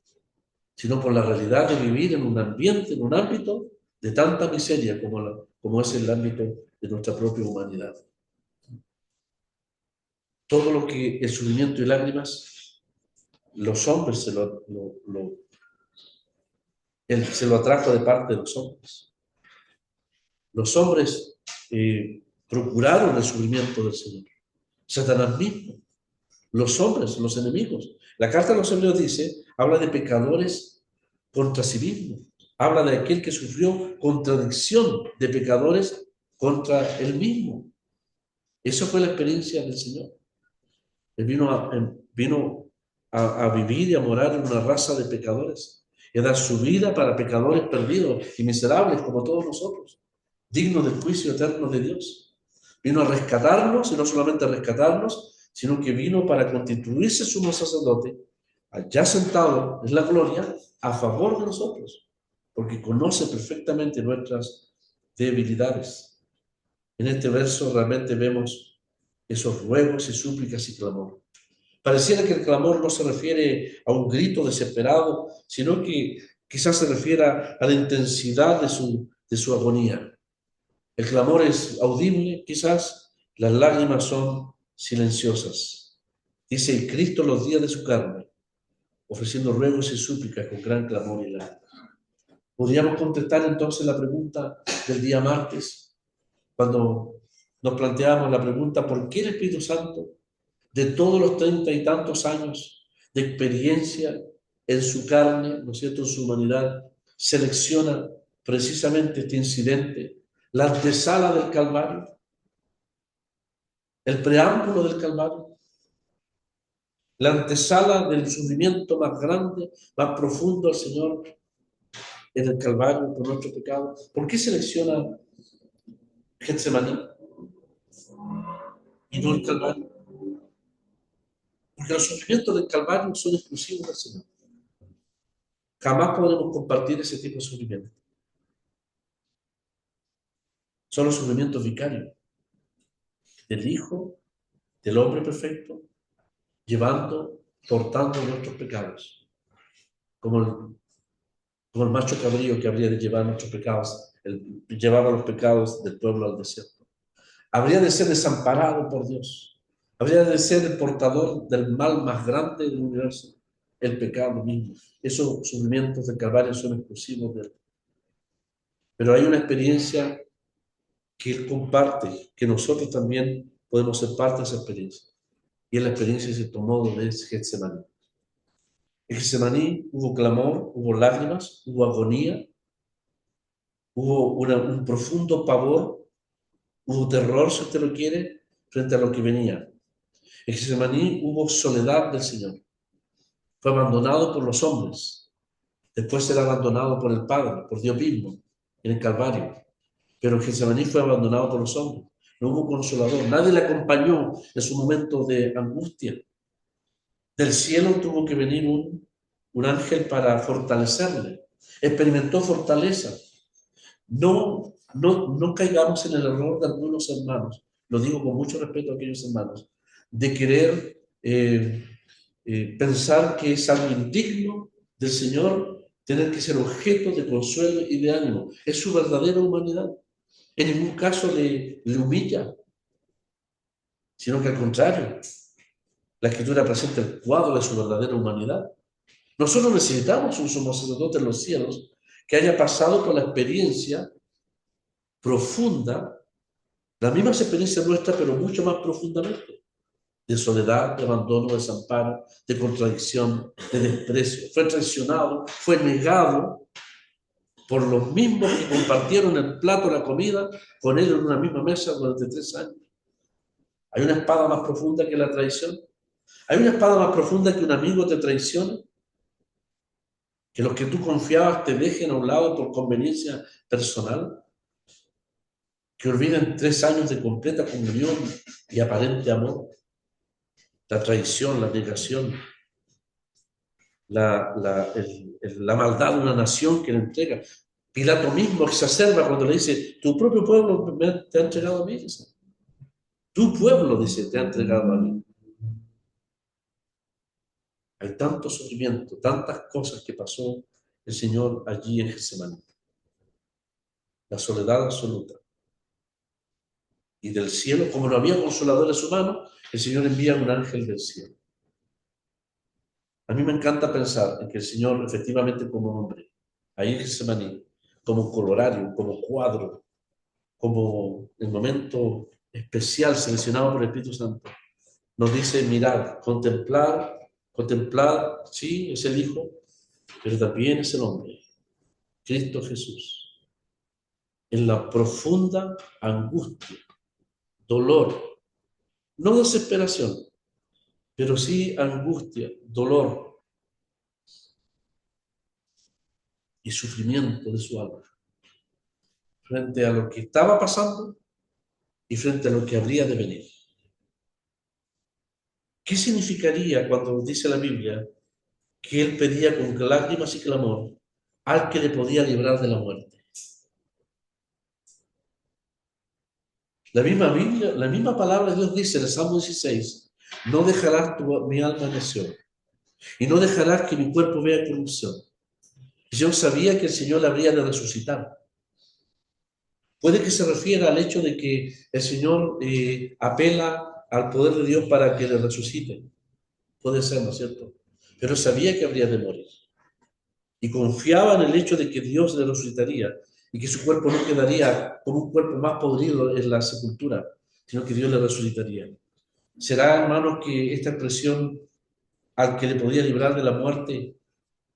sino por la realidad de vivir en un ambiente, en un ámbito de tanta miseria como es el ámbito de nuestra propia humanidad. Todo lo que el sufrimiento y lágrimas, los hombres él se lo atrajo de parte de los hombres. Los hombres procuraron el sufrimiento del Señor. Satanás mismo, los hombres, los enemigos. La carta de los Hebreos dice, habla de pecadores contra sí mismo. Habla de aquel que sufrió contradicción de pecadores contra Él mismo. Esa fue la experiencia del Señor. Él vino a vivir y a morar en una raza de pecadores, y a dar su vida para pecadores perdidos y miserables como todos nosotros, dignos del juicio eterno de Dios. Vino a rescatarnos, y no solamente a rescatarnos, sino que vino para constituirse sumo sacerdote, allá sentado en la gloria, a favor de nosotros, porque conoce perfectamente nuestras debilidades. En este verso realmente vemos esos ruegos y súplicas y clamor. Pareciera que el clamor no se refiere a un grito desesperado, sino que quizás se refiere a la intensidad de su agonía. El clamor es audible, quizás las lágrimas son silenciosas. Dice, y Cristo los días de su carne, ofreciendo ruegos y súplicas con gran clamor y lágrimas. Podríamos contestar entonces la pregunta del día martes, cuando nos planteamos la pregunta, ¿por qué el Espíritu Santo, de todos los 30 y tantos años de experiencia en su carne, ¿no es cierto?, en su humanidad, selecciona precisamente este incidente, la antesala del Calvario, el preámbulo del Calvario, la antesala del sufrimiento más grande, más profundo al Señor en el Calvario por nuestro pecado? ¿Por qué selecciona Getsemaní y no el Calvario? Porque los sufrimientos del Calvario son exclusivos del Señor. Jamás podremos compartir ese tipo de sufrimiento. Son los sufrimientos vicarios del Hijo, del hombre perfecto, llevando, portando nuestros pecados, como el macho cabrío que habría de llevar nuestros pecados, llevaba los pecados del pueblo al desierto. Habría de ser desamparado por Dios, habría de ser el portador del mal más grande del universo, el pecado mismo. Esos sufrimientos del Calvario son exclusivos de Él. Pero hay una experiencia que Él comparte, que nosotros también podemos ser parte de esa experiencia. Y es la experiencia que se tomó de Getsemaní. En Getsemaní hubo clamor, hubo lágrimas, hubo agonía, hubo un profundo pavor, hubo terror, si usted lo quiere, frente a lo que venía. En Getsemaní hubo soledad del Señor. Fue abandonado por los hombres. Después será abandonado por el Padre, por Dios mismo, en el Calvario. Pero en Getsemaní fue abandonado por los hombres. No hubo consolador. Nadie le acompañó en su momento de angustia. Del cielo tuvo que venir un ángel para fortalecerle. Experimentó fortaleza. No caigamos en el error de algunos hermanos, lo digo con mucho respeto a aquellos hermanos, de querer pensar que es algo indigno del Señor tener que ser objeto de consuelo y de ánimo. Es su verdadera humanidad. En ningún caso le humilla, sino que al contrario, la Escritura presenta el cuadro de su verdadera humanidad. Nosotros necesitamos un sumo sacerdote en los cielos que haya pasado por la experiencia profunda, la misma experiencia nuestra, pero mucho más profundamente, de soledad, de abandono, de desamparo, de contradicción, de desprecio. Fue traicionado, fue negado por los mismos que compartieron el plato, la comida, con él en una misma mesa durante 3 años. ¿Hay una espada más profunda que la traición? ¿Hay una espada más profunda que un amigo te traicione? ¿Que los que tú confiabas te dejen a un lado por conveniencia personal? ¿Que olviden 3 años de completa comunión y aparente amor? La traición, la negación, la maldad de una nación que le entrega. Pilato mismo exacerba cuando le dice, tu propio pueblo te ha entregado a mí. Dice. Tu pueblo, dice, te ha entregado a mí. Hay tanto sufrimiento, tantas cosas que pasó el Señor allí en Getsemaní. La soledad absoluta. Y del cielo, como no había consoladores humanos, el Señor envía un ángel del cielo. A mí me encanta pensar en que el Señor, efectivamente como hombre, ahí en Getsemaní, como colorario, como cuadro, como el momento especial seleccionado por el Espíritu Santo, nos dice, mirad, contemplar, sí, es el Hijo, pero también es el hombre, Cristo Jesús. en la profunda angustia, dolor, no desesperación, pero sí angustia, dolor y sufrimiento de su alma, frente a lo que estaba pasando y frente a lo que habría de venir. ¿Qué significaría cuando dice la Biblia que él pedía con lágrimas y clamor al que le podía librar de la muerte? La misma Biblia, la misma palabra de Dios dice en el Salmo 16, no dejarás mi alma en Seol, y no dejarás que mi cuerpo vea corrupción. Yo sabía que el Señor la habría de resucitar. Puede que se refiera al hecho de que el Señor apela al poder de Dios para que le resucite. Puede ser, ¿no es cierto? Pero sabía que habría de morir. Y confiaba en el hecho de que Dios le resucitaría y que su cuerpo no quedaría como un cuerpo más podrido en la sepultura, sino que Dios le resucitaría. ¿Será, hermanos, que esta expresión al que le podía librar de la muerte,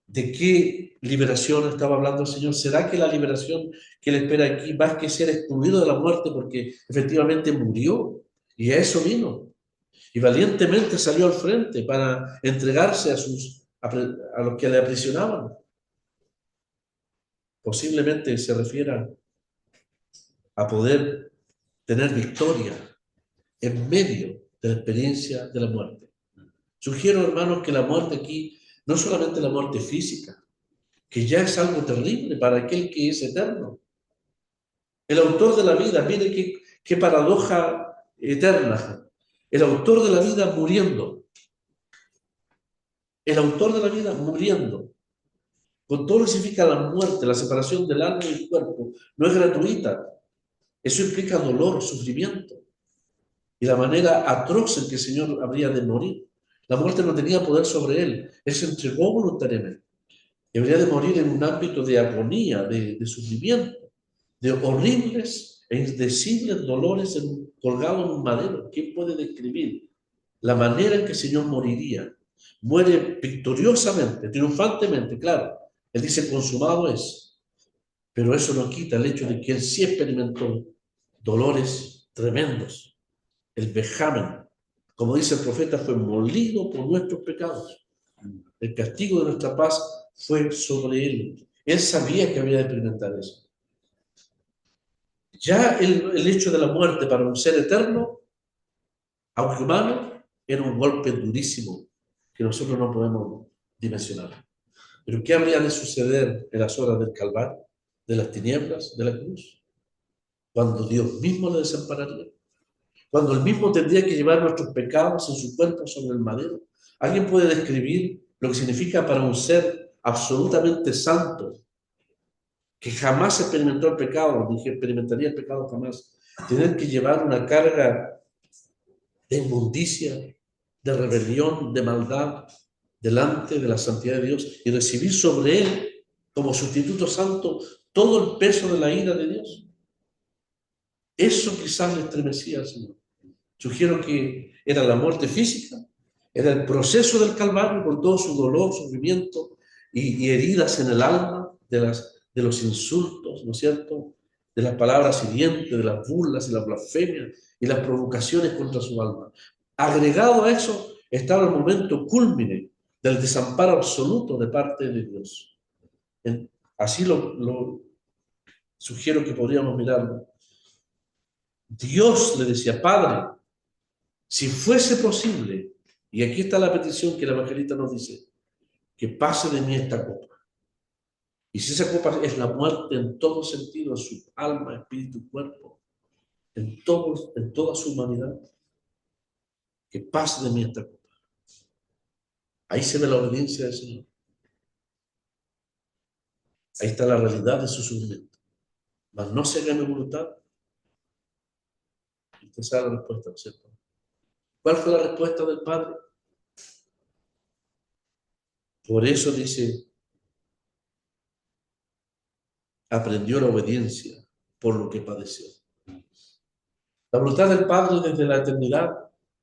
de qué liberación estaba hablando el Señor? ¿Será que la liberación que le espera aquí va a que ser excluido de la muerte porque efectivamente murió y a eso vino? Y valientemente salió al frente para entregarse a los que le aprisionaban. Posiblemente se refiera a poder tener victoria en medio de la experiencia de la muerte. Sugiero, hermanos, que la muerte aquí no solamente la muerte física, que ya es algo terrible para aquel que es eterno. El autor de la vida, mire qué paradoja eterna. El autor de la vida muriendo. El autor de la vida muriendo. Con todo lo que significa la muerte, la separación del alma y del cuerpo, no es gratuita. Eso implica dolor, sufrimiento. Y la manera atroz en que el Señor habría de morir. La muerte no tenía poder sobre él. Él se entregó voluntariamente. Y habría de morir en un ámbito de agonía, de sufrimiento, de horribles e indecibles dolores colgado en un madero. ¿Quién puede describir la manera en que el Señor moriría? Muere victoriosamente, triunfantemente, claro. Él dice, consumado es. Pero eso no quita el hecho de que Él sí experimentó dolores tremendos. El vejamen, como dice el profeta, fue molido por nuestros pecados. El castigo de nuestra paz fue sobre Él. Él sabía que había de experimentar eso. Ya el hecho de la muerte para un ser eterno, aunque humano, era un golpe durísimo que nosotros no podemos dimensionar. Pero ¿qué habría de suceder en las horas del Calvario, de las tinieblas, de la cruz? Cuando Dios mismo le desampararía, cuando Él mismo tendría que llevar nuestros pecados en su cuerpo sobre el madero. ¿Alguien puede describir lo que significa para un ser absolutamente santo, que jamás experimentó el pecado, ni que experimentaría el pecado jamás, tener que llevar una carga de inmundicia, de rebelión, de maldad, delante de la santidad de Dios y recibir sobre él, como sustituto santo, todo el peso de la ira de Dios? Eso quizás le estremecía al Señor. Sugiero que era la muerte física, era el proceso del Calvario con todo su dolor, sufrimiento y heridas en el alma de los insultos, ¿no es cierto? De las palabras hirientes, de las burlas y las blasfemias y las provocaciones contra su alma. Agregado a eso estaba el momento cúlmine del desamparo absoluto de parte de Dios. Así lo sugiero que podríamos mirarlo. Dios le decía, Padre, si fuese posible, y aquí está la petición que la evangelista nos dice, que pase de mí esta copa. Y si esa copa es la muerte en todo sentido, en su alma, espíritu y cuerpo, en toda su humanidad, que pase de mí esta copa. Ahí se ve la obediencia del Señor. Ahí está la realidad de su sufrimiento. Mas no se haga mi voluntad. Y usted sabe la respuesta, ¿no es cierto? ¿Cuál fue la respuesta del Padre? Por eso dice, aprendió la obediencia por lo que padeció. La voluntad del Padre desde la eternidad,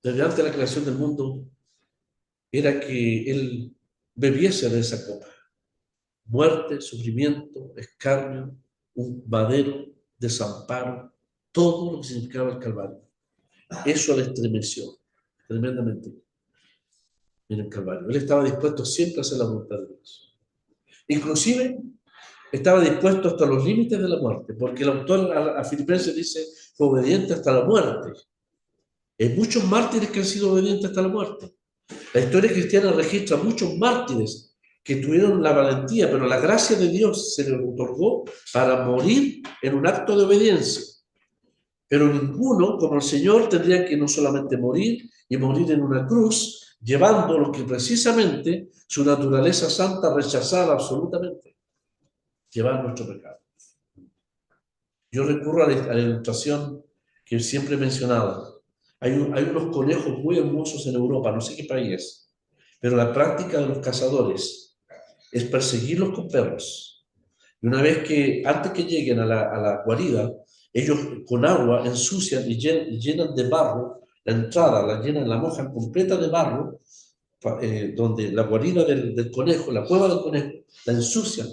desde antes de la creación del mundo, era que Él bebiese de esa copa. Muerte, sufrimiento, escarnio, un madero desamparo, todo lo que significaba el Calvario. Eso le estremeció tremendamente en el Calvario. Él estaba dispuesto siempre a hacer la voluntad de Dios. Inclusive estaba dispuesto hasta los límites de la muerte, porque el autor a Filipenses dice, fue obediente hasta la muerte. Hay muchos mártires que han sido obedientes hasta la muerte. La historia cristiana registra muchos mártires que tuvieron la valentía, pero la gracia de Dios se les otorgó para morir en un acto de obediencia. Pero ninguno, como el Señor, tendría que no solamente morir y morir en una cruz, llevando lo que precisamente su naturaleza santa rechazaba absolutamente, llevar nuestro pecado. Yo recurro a la ilustración que siempre he mencionado. Hay unos conejos muy hermosos en Europa, no sé qué país es, pero la práctica de los cazadores es perseguirlos con perros. Y una vez que, antes que lleguen a la guarida, ellos con agua ensucian y llenan de barro la entrada, la llenan, la mojan completa de barro, donde la guarida del conejo, la cueva del conejo, la ensucian,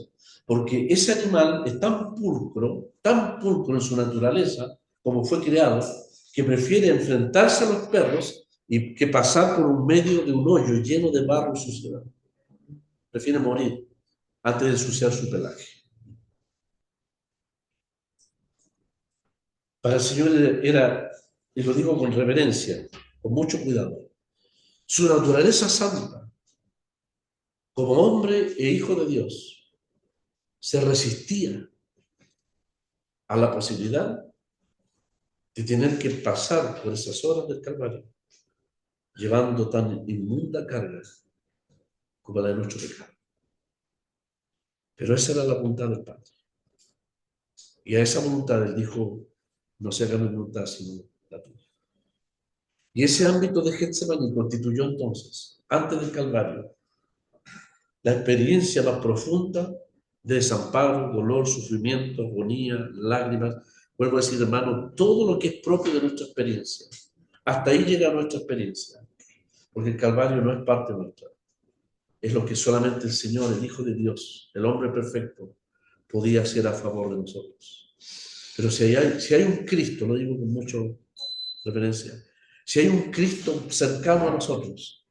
porque ese animal es tan pulcro en su naturaleza, como fue creado, que prefiere enfrentarse a los perros y que pasar por un medio de un hoyo lleno de barro y suciedad. Prefiere morir antes de ensuciar su pelaje. Para el Señor era, y lo digo con reverencia, con mucho cuidado, su naturaleza santa, como hombre e hijo de Dios, se resistía a la posibilidad de tener que pasar por esas horas del Calvario, llevando tan inmunda carga como la de nuestro pecado. Pero esa era la voluntad del Padre. Y a esa voluntad Él dijo, no se haga mi voluntad sino la tuya. Y ese ámbito de Getsemaní constituyó entonces, antes del Calvario, la experiencia más profunda de desamparo, dolor, sufrimiento, agonía, lágrimas. Vuelvo a decir, hermano, todo lo que es propio de nuestra experiencia. Hasta ahí llega nuestra experiencia, porque el Calvario no es parte nuestra. Es lo que solamente el Señor, el Hijo de Dios, el hombre perfecto, podía hacer a favor de nosotros. Pero si hay un Cristo, lo digo con mucha referencia, si hay un Cristo cercano a nosotros,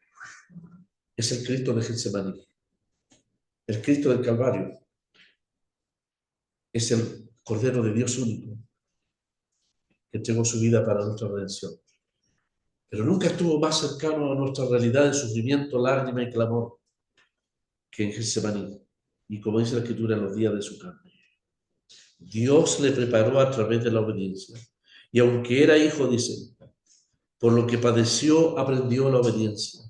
es el Cristo de Getsemaní. El Cristo del Calvario es el Cordero de Dios único que entregó su vida para nuestra redención. Pero nunca estuvo más cercano a nuestra realidad de sufrimiento, lágrima y clamor que en Getsemaní. Y como dice la Escritura, en los días de su carne. Dios le preparó a través de la obediencia. Y aunque era hijo, dice, por lo que padeció, aprendió la obediencia.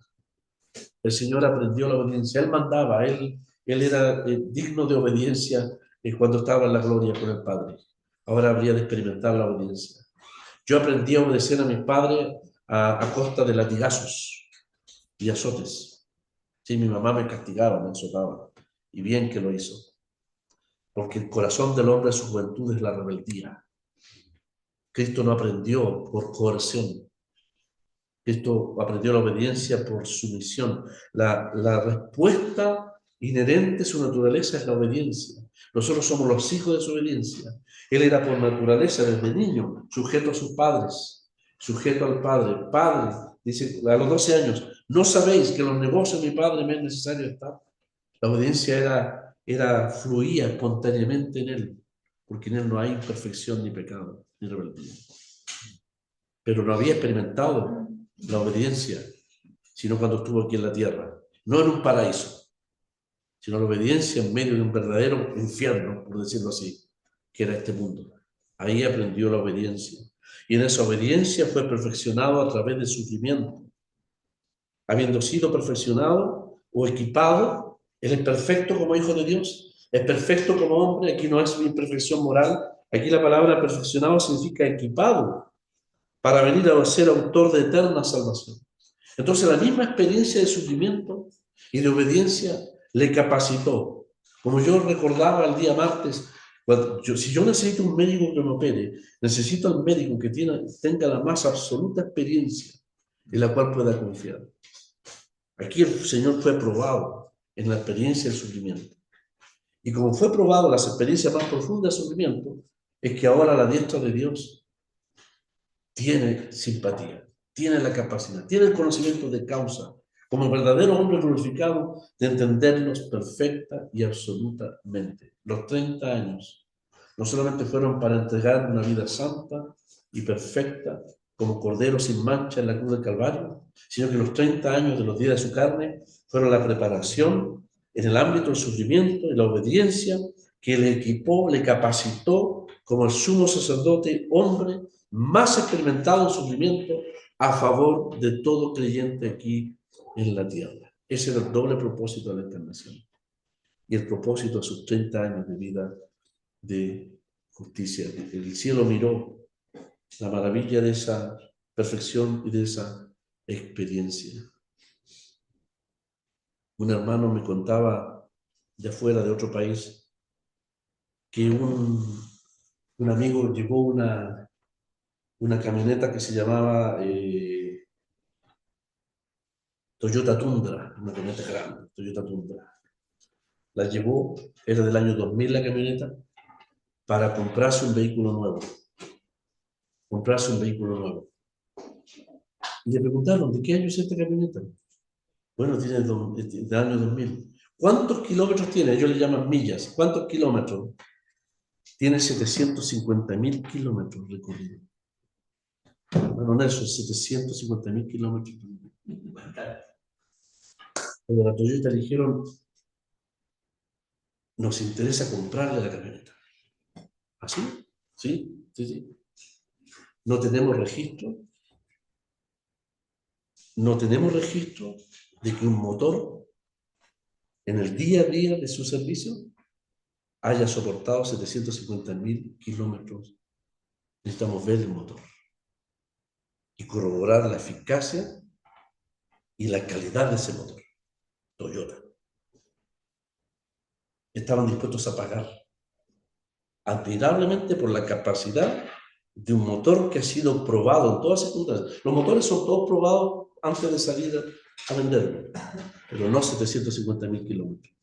El Señor aprendió la obediencia. Él mandaba, él era digno de obediencia cuando estaba en la gloria con el Padre. Ahora habría de experimentar la obediencia. Yo aprendí a obedecer a mi padre a costa de latigazos y azotes. Sí, mi mamá me castigaba, me azotaba. Y bien que lo hizo. Porque el corazón del hombre en su juventud es la rebeldía. Cristo no aprendió por coerción. Cristo aprendió la obediencia por sumisión. La respuesta inherente a su naturaleza es la obediencia. Nosotros somos los hijos de su obediencia. Él era por naturaleza, desde niño, sujeto a sus padres, sujeto al Padre. Padre, dice a los 12 años, ¿no sabéis que los negocios de mi Padre me es necesario estar? La obediencia fluía espontáneamente en él, porque en él no hay imperfección ni pecado, ni rebeldía. Pero no había experimentado la obediencia, sino cuando estuvo aquí en la tierra, no en un paraíso, sino la obediencia en medio de un verdadero infierno, por decirlo así, que era este mundo. Ahí aprendió la obediencia. Y en esa obediencia fue perfeccionado a través del sufrimiento. Habiendo sido perfeccionado o equipado, él es perfecto como hijo de Dios, es perfecto como hombre. Aquí no es imperfección moral, aquí la palabra perfeccionado significa equipado para venir a ser autor de eterna salvación. Entonces la misma experiencia de sufrimiento y de obediencia le capacitó. Como yo recordaba el día martes, si yo necesito un médico que me opere, necesito al médico que tenga la más absoluta experiencia en la cual pueda confiar. Aquí el Señor fue probado en la experiencia del sufrimiento. Y como fue probado las experiencias más profundas de sufrimiento, es que ahora a la diestra de Dios tiene simpatía, tiene la capacidad, tiene el conocimiento de causa, como verdadero hombre glorificado, de entenderlos perfecta y absolutamente. Los 30 años no solamente fueron para entregar una vida santa y perfecta, como cordero sin mancha en la cruz del Calvario, sino que los 30 años de los días de su carne fueron la preparación en el ámbito del sufrimiento y la obediencia que le equipó, le capacitó como el sumo sacerdote, hombre más experimentado en sufrimiento a favor de todo creyente aquí en la tierra. Ese era el doble propósito de la encarnación. Y el propósito de sus 30 años de vida de justicia. El cielo miró la maravilla de esa perfección y de esa experiencia. Un hermano me contaba de afuera, de otro país, que un amigo llevó una camioneta que se llamaba Toyota Tundra, una camioneta grande, Toyota Tundra. La llevó, era del año 2000 la camioneta, para comprarse un vehículo nuevo. Comprarse un vehículo nuevo. Y le preguntaron, ¿de qué año es esta camioneta? Bueno, tiene del año 2000. ¿Cuántos kilómetros tiene? Ellos le llaman millas. ¿Cuántos kilómetros? Tiene 750.000 kilómetros recorridos. Bueno, Nelson, 750.000 kilómetros. Cuando la Toyota dijeron, nos interesa comprarle la camioneta. ¿Así? Sí, sí, sí. No tenemos registro. No tenemos registro de que un motor en el día a día de su servicio haya soportado 750.000 kilómetros. Necesitamos ver el motor y corroborar la eficacia y la calidad de ese motor. Toyota. Estaban dispuestos a pagar admirablemente por la capacidad de un motor que ha sido probado en todas circunstancias. Los motores son todos probados antes de salir a venderlo, pero no 750.000 kilómetros.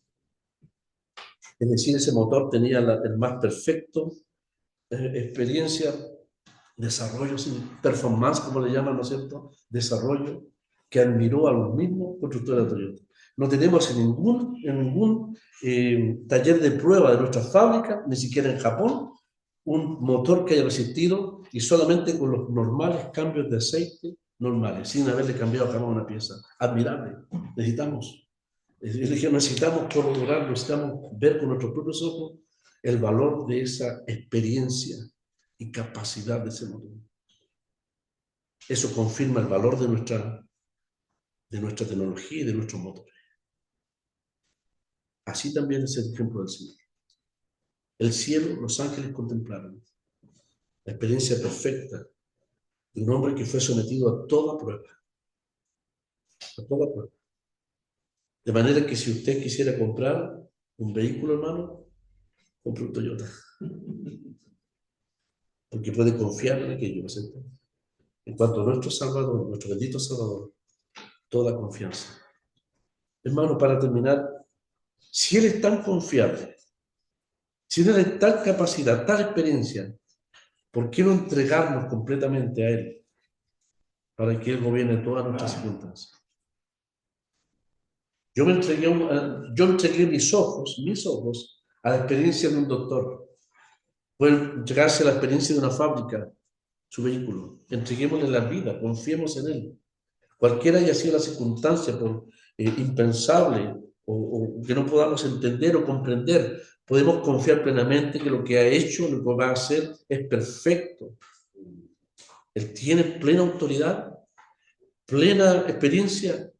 Es decir, ese motor tenía el más perfecto experiencia, desarrollo, performance, como le llaman, ¿no es cierto? Desarrollo que admiró a los mismos constructores de Toyota. No tenemos en ningún taller de prueba de nuestras fábricas, ni siquiera en Japón, un motor que haya resistido y solamente con los normales cambios de aceite normales, sin haberle cambiado jamás una pieza. Admirable. Necesitamos corroborar, necesitamos ver con nuestros propios ojos el valor de esa experiencia y capacidad de ese motor. Eso confirma el valor de nuestra tecnología y de nuestros motores. Así también es el ejemplo del Señor. El cielo, los ángeles contemplaron la experiencia perfecta de un hombre que fue sometido a toda prueba. A toda prueba. De manera que si usted quisiera comprar un vehículo, hermano, compre un Toyota. Porque puede confiar en aquello, ¿no es cierto? En cuanto a nuestro Salvador, nuestro bendito Salvador, toda confianza. Hermano, para terminar, si Él es tan confiable, si Él tiene tal capacidad, tal experiencia, ¿por qué no entregarnos completamente a Él para que Él gobierne todas nuestras circunstancias? Yo entregué mis ojos a la experiencia de un doctor. Pueden entregarse a la experiencia de una fábrica, su vehículo. Entreguémosle la vida, confiemos en Él. Cualquiera haya sido la circunstancia, por impensable o que no podamos entender o comprender, podemos confiar plenamente que lo que ha hecho, lo que va a hacer, es perfecto. Él tiene plena autoridad, plena experiencia,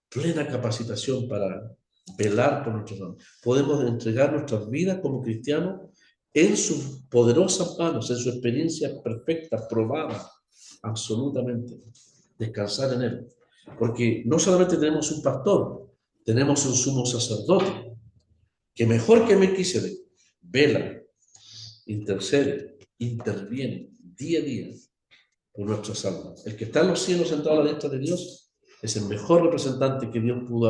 plena capacitación para velar por nuestros dones. Podemos entregar nuestras vidas como cristianos en sus poderosas manos, en su experiencia perfecta, probada, absolutamente. Descansar en Él. Porque no solamente tenemos un pastor, tenemos un sumo sacerdote, que mejor que Melquisedec vela, intercede, interviene día a día por nuestras almas. El que está en los cielos sentado a la diestra de Dios es el mejor representante que Dios pudo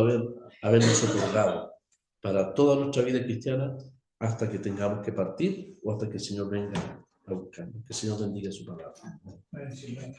habernos otorgado para toda nuestra vida cristiana hasta que tengamos que partir o hasta que el Señor venga a buscarlo. Que el Señor bendiga su palabra. Bueno, sí, bueno.